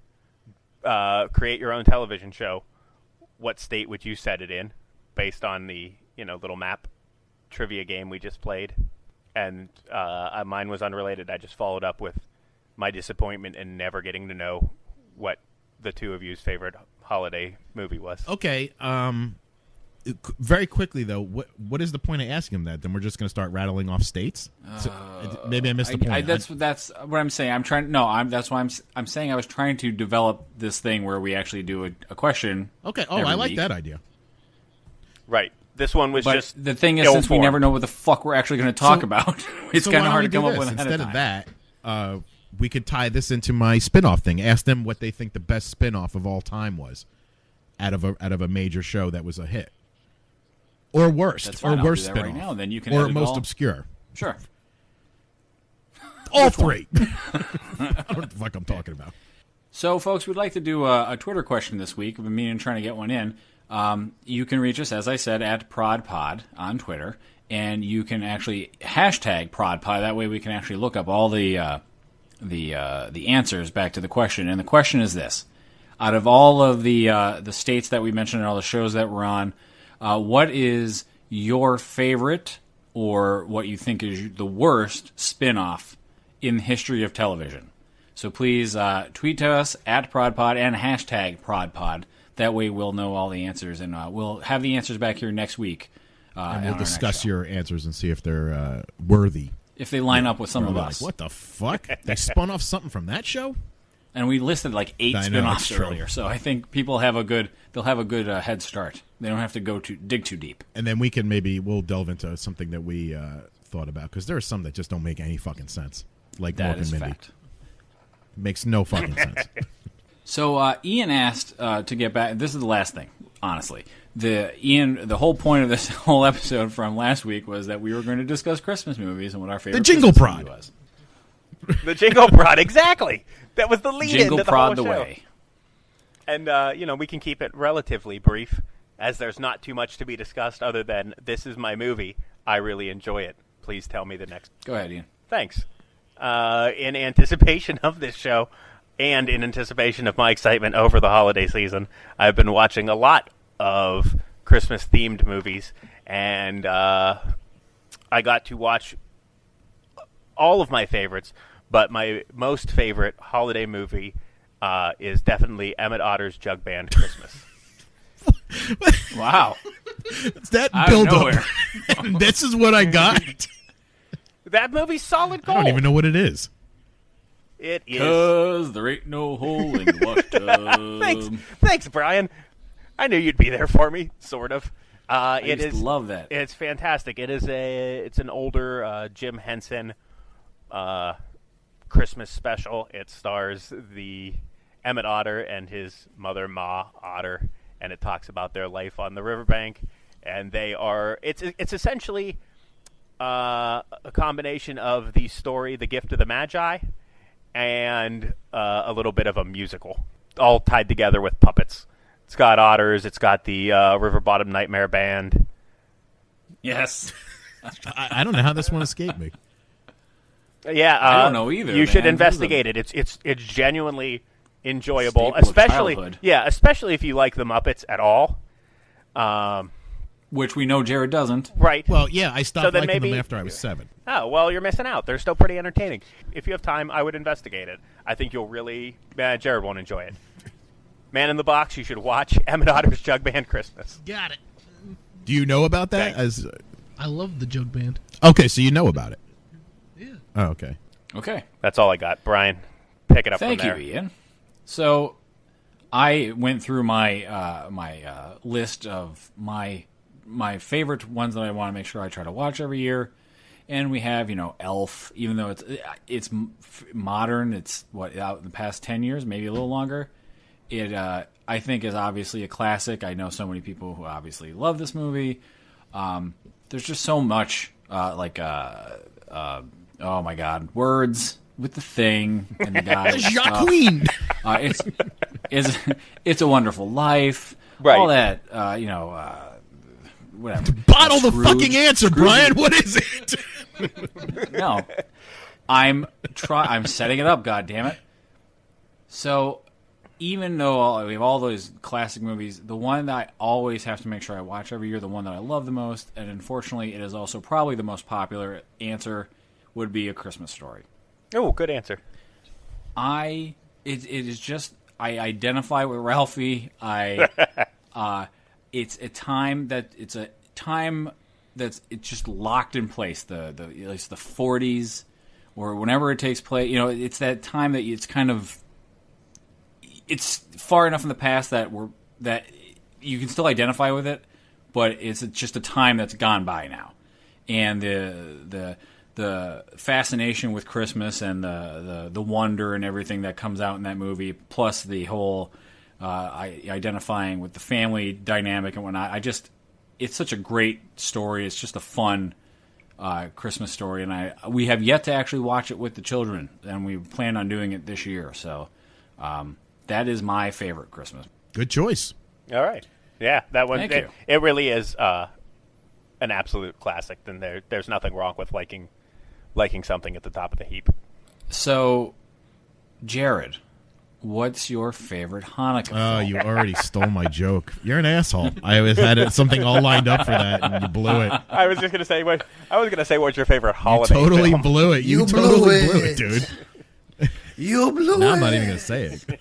Speaker 3: create your own television show, what state would you set it in, based on the little map trivia game we just played? And mine was unrelated. I just followed up with my disappointment in never getting to know what the two of you's favorite holiday movie was.
Speaker 1: Okay. Very quickly though, what is the point of asking him that? Then we're just going to start rattling off states. Maybe I missed the point.
Speaker 2: That's what I'm saying. That's why I'm saying I was trying to develop this thing where we actually do a question.
Speaker 1: Okay. Oh,
Speaker 2: every
Speaker 1: I like
Speaker 2: week.
Speaker 1: that idea.
Speaker 3: Right. This one was
Speaker 2: But
Speaker 3: just
Speaker 2: the thing is, since we
Speaker 3: ill-formed.
Speaker 2: never know what the fuck we're actually going to talk
Speaker 1: So-
Speaker 2: about, it's
Speaker 1: So
Speaker 2: kind
Speaker 1: why
Speaker 2: of
Speaker 1: don't
Speaker 2: hard
Speaker 1: we
Speaker 2: to come
Speaker 1: do
Speaker 2: up with
Speaker 1: this?
Speaker 2: ahead
Speaker 1: Instead
Speaker 2: of
Speaker 1: of
Speaker 2: time.
Speaker 1: that, we could tie this into my spin-off thing. Ask them what they think the best spin-off of all time was out of a major show that was a hit. Or worst.
Speaker 2: That's
Speaker 1: Or
Speaker 2: fine, I'll
Speaker 1: worst
Speaker 2: do that right
Speaker 1: spin-off.
Speaker 2: now, then you can
Speaker 1: or
Speaker 2: edit it
Speaker 1: most
Speaker 2: all.
Speaker 1: obscure.
Speaker 2: Sure.
Speaker 1: All three. I don't know what the fuck I'm talking about.
Speaker 2: So, folks, we'd like to do a Twitter question this week. We've been meaning trying to get one in. You can reach us, as I said, at ProdPod on Twitter, and you can actually hashtag ProdPod. That way, we can actually look up all the answers back to the question. And the question is this: out of all of the states that we mentioned and all the shows that we're on, what is your favorite, or what you think is the worst spin-off in the history of television? So please tweet to us at ProdPod and hashtag ProdPod. That way we'll know all the answers, and we'll have the answers back here next week.
Speaker 1: And we'll discuss your answers and see if they're worthy.
Speaker 2: if they line up with some of
Speaker 1: Like,
Speaker 2: us.
Speaker 1: what the fuck? They spun off something from that show?
Speaker 2: And we listed like 8
Speaker 1: I know,
Speaker 2: spin-offs
Speaker 1: it's true.
Speaker 2: earlier, so I think people have a good head start. They don't have to dig too deep.
Speaker 1: And then we'll delve into something that we thought about, because there are some that just don't make any fucking sense. Like
Speaker 2: That
Speaker 1: Mork
Speaker 2: is
Speaker 1: and Mindy.
Speaker 2: fact.
Speaker 1: Makes no fucking sense.
Speaker 2: So Ian asked to get back. This is the last thing, honestly. The whole point of this whole episode from last week was that we were going to discuss Christmas movies and what our favorite
Speaker 1: The Jingle-Pod.
Speaker 2: Christmas movie was.
Speaker 3: The Jingle-Pod, exactly. That was the lead into the whole
Speaker 2: Jingle-Pod the
Speaker 3: show.
Speaker 2: way.
Speaker 3: And, we can keep it relatively brief, as there's not too much to be discussed other than, this is my movie. I really enjoy it. Please tell me the next.
Speaker 2: Go ahead, Ian.
Speaker 3: Thanks. In anticipation of this show, and in anticipation of my excitement over the holiday season, I've been watching a lot of Christmas-themed movies, and I got to watch all of my favorites, but my most favorite holiday movie is definitely Emmet Otter's Jug-Band Christmas.
Speaker 2: Wow.
Speaker 1: It's that
Speaker 2: Out of
Speaker 1: build
Speaker 2: nowhere.
Speaker 1: up. And this is what I got.
Speaker 3: That movie's solid
Speaker 1: I
Speaker 3: gold.
Speaker 1: don't even know what it is.
Speaker 3: It is.
Speaker 2: 'Cause there ain't no hole in the washtub.
Speaker 3: Thanks, Brian. I knew you'd be there for me, sort of.
Speaker 2: I used to love that.
Speaker 3: It's fantastic. It's an older Jim Henson Christmas special. It stars the Emmet Otter and his mother Ma Otter, and it talks about their life on the riverbank. And it's essentially a combination of the story, The Gift of the Magi, and a little bit of a musical, all tied together with puppets. It's got otters. It's got the River Bottom Nightmare Band.
Speaker 2: Yes.
Speaker 1: I don't know how this one escaped me.
Speaker 3: Yeah,
Speaker 2: I don't know either.
Speaker 3: You should investigate it. It's genuinely enjoyable, especially if you like the Muppets at all.
Speaker 2: Which we know Jared doesn't.
Speaker 3: Right.
Speaker 1: Well, yeah, I stopped liking them after I was 7.
Speaker 3: Oh, well, you're missing out. They're still pretty entertaining. If you have time, I would investigate it. I think you'll really... Jared won't enjoy it. Man in the Box, you should watch Emmet Otter's Jug-Band Christmas.
Speaker 4: Got it.
Speaker 1: Do you know about that?
Speaker 4: I love the Jug-Band.
Speaker 1: Okay, so you know about it.
Speaker 4: Yeah.
Speaker 1: Oh, okay.
Speaker 2: Okay.
Speaker 3: That's all I got. Brian, pick it up
Speaker 2: Thank
Speaker 3: from there.
Speaker 2: you, Ian. So, I went through my list of my favorite ones that I want to make sure I try to watch every year, and we have Elf. Even though it's modern, it's out in the past 10 years, maybe a little longer. It I think is obviously a classic. I know so many people who obviously love this movie. There's just so much oh my god, words with the thing and the guy.
Speaker 1: Jacqueline.
Speaker 2: It's a Wonderful Life.
Speaker 3: Right.
Speaker 2: All that whatever.
Speaker 1: Bottle the fucking answer, Brian. What is it?
Speaker 2: No, I'm setting it up. God damn it! So, even though we have all those classic movies, the one that I always have to make sure I watch every year, the one that I love the most, and unfortunately, it is also probably the most popular answer, would be A Christmas Story.
Speaker 3: Oh, good answer.
Speaker 2: It is just I identify with Ralphie. It's a time that's just locked in place. At least the 40s or whenever it takes place. It's that time that it's far enough in the past that you can still identify with it, but it's just a time that's gone by now, and the fascination with Christmas and the wonder and everything that comes out in that movie, plus the whole identifying with the family dynamic and whatnot. It's such a great story. It's just a fun Christmas story, and we have yet to actually watch it with the children, and we plan on doing it this year. So that is my favorite Christmas.
Speaker 1: Good choice.
Speaker 3: All right. Yeah, that one.
Speaker 2: Thank you.
Speaker 3: It really is an absolute classic. Then there's nothing wrong with liking something at the top of the heap.
Speaker 2: So, Jared, what's your favorite Hanukkah film?
Speaker 1: Oh, you already stole my joke. You're an asshole. I always had something all lined up for that, and you blew it.
Speaker 3: I was just gonna say what's your favorite holiday?
Speaker 1: You totally
Speaker 3: film?
Speaker 1: blew it. You totally blew it, dude.
Speaker 4: You blew
Speaker 1: Now
Speaker 4: it.
Speaker 1: I'm not even gonna say it.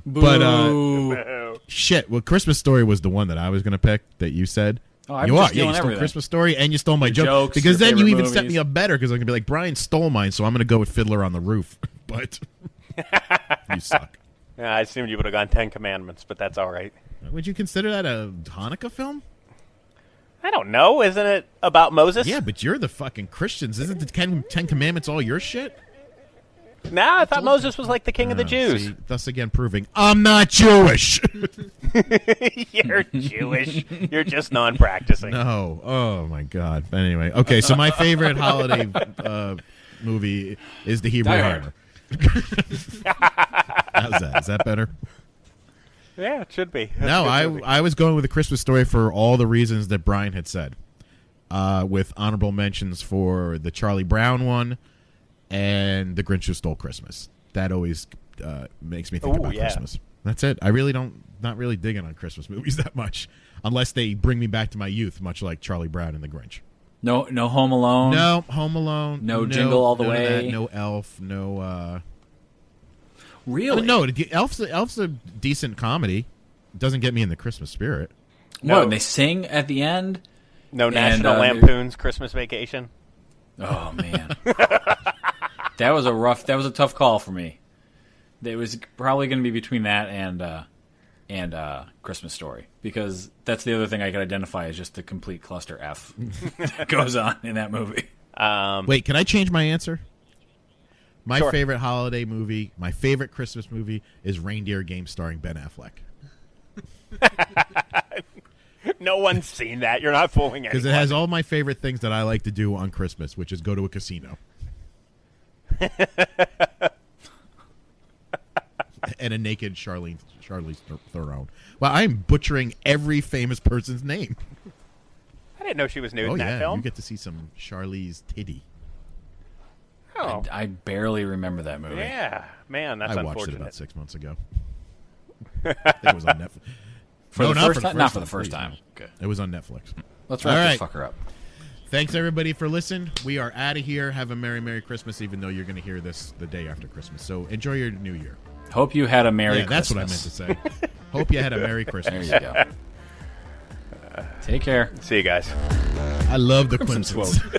Speaker 1: But shit. Well, Christmas Story was the one that I was gonna pick that you said.
Speaker 2: Oh,
Speaker 1: You stole
Speaker 2: everything.
Speaker 1: Christmas Story and you stole my joke
Speaker 2: jokes,
Speaker 1: because
Speaker 2: your
Speaker 1: then you
Speaker 2: favorite
Speaker 1: even set
Speaker 2: movies.
Speaker 1: me up better because I'm gonna be like, Brian stole mine, so I'm gonna go with Fiddler on the Roof. But you suck.
Speaker 3: Yeah, I assumed you would have gone 10 Commandments, but that's all right.
Speaker 1: Would you consider that a Hanukkah film?
Speaker 3: I don't know. Isn't it about Moses?
Speaker 1: Yeah, but you're the fucking Christians. Isn't the Ten Commandments all your shit?
Speaker 3: Nah, I thought Moses was like the king of the Jews.
Speaker 1: See, thus again proving I'm not Jewish.
Speaker 3: You're Jewish. You're just non-practicing.
Speaker 1: No. Oh, my God. But anyway. Okay, so my favorite holiday movie is The Hebrew
Speaker 2: Die Hard.
Speaker 1: Hammer. How's that? Is that better?
Speaker 3: Yeah, it should be. That's
Speaker 1: No,
Speaker 3: a good movie.
Speaker 1: I was going with A Christmas Story for all the reasons that Brian had said. With honorable mentions for the Charlie Brown one and The Grinch Who Stole Christmas. That always makes me think about Christmas. That's it. I really not really digging on Christmas movies that much, unless they bring me back to my youth, much like Charlie Brown and The Grinch.
Speaker 2: No Home Alone.
Speaker 1: No Home Alone.
Speaker 2: No Jingle All the
Speaker 1: none of
Speaker 2: Way.
Speaker 1: that, no Elf. No.
Speaker 2: Really?
Speaker 1: No, Elf's a decent comedy. Doesn't get me in the Christmas spirit.
Speaker 2: No. What, they sing at the end?
Speaker 3: No
Speaker 2: And,
Speaker 3: National Lampoon's Christmas Vacation.
Speaker 2: Oh, man. That was a tough call for me. It was probably going to be between that and Christmas Story, because that's the other thing I could identify as just the complete cluster F that goes on in that movie.
Speaker 1: Wait, can I change my answer? My
Speaker 3: Sure.
Speaker 1: favorite holiday movie, my favorite Christmas movie is Reindeer Games starring Ben Affleck.
Speaker 3: No one's seen that. You're not fooling anyone.
Speaker 1: Because it has all my favorite things that I like to do on Christmas, which is go to a casino. And a naked Charlize Theron. Well, I'm butchering every famous person's name.
Speaker 3: I didn't know she was nude
Speaker 1: Oh,
Speaker 3: in that
Speaker 1: yeah,
Speaker 3: film.
Speaker 1: you get to see some Charlize titty.
Speaker 3: Oh,
Speaker 2: I barely remember that movie.
Speaker 3: yeah. Man, that's
Speaker 1: I watched it
Speaker 3: unfortunate.
Speaker 1: about 6 months ago. I think it was on Netflix.
Speaker 2: For the
Speaker 1: not
Speaker 2: first
Speaker 1: for the
Speaker 2: time? Not
Speaker 1: first
Speaker 2: for the
Speaker 1: time,
Speaker 2: first
Speaker 1: please.
Speaker 2: time. Okay.
Speaker 1: It was on Netflix.
Speaker 2: Let's
Speaker 1: All
Speaker 2: wrap this
Speaker 1: right.
Speaker 2: fucker up.
Speaker 1: Thanks, everybody, for listening. We are out of here. Have a Merry, Merry Christmas, even though you're going to hear this the day after Christmas. So enjoy your New Year.
Speaker 2: Hope you had a Merry
Speaker 1: That's
Speaker 2: Christmas.
Speaker 1: what I meant to say. Hope you had a Merry
Speaker 2: There
Speaker 1: Christmas.
Speaker 2: you go. Take care.
Speaker 3: See you guys.
Speaker 1: I love the
Speaker 2: Crimson
Speaker 1: Quimpsons.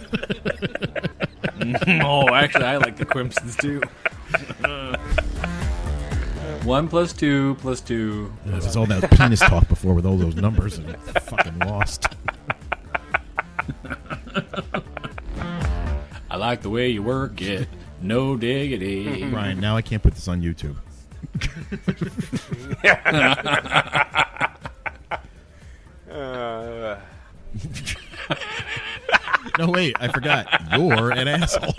Speaker 2: Oh, actually, I like the Quimpsons too. 1 + 2 + 2.
Speaker 1: It was all that penis talk before with all those numbers and fucking lost.
Speaker 2: I like the way you work it. No diggity.
Speaker 1: Brian, now I can't put this on YouTube. No, wait, I forgot. You're an asshole.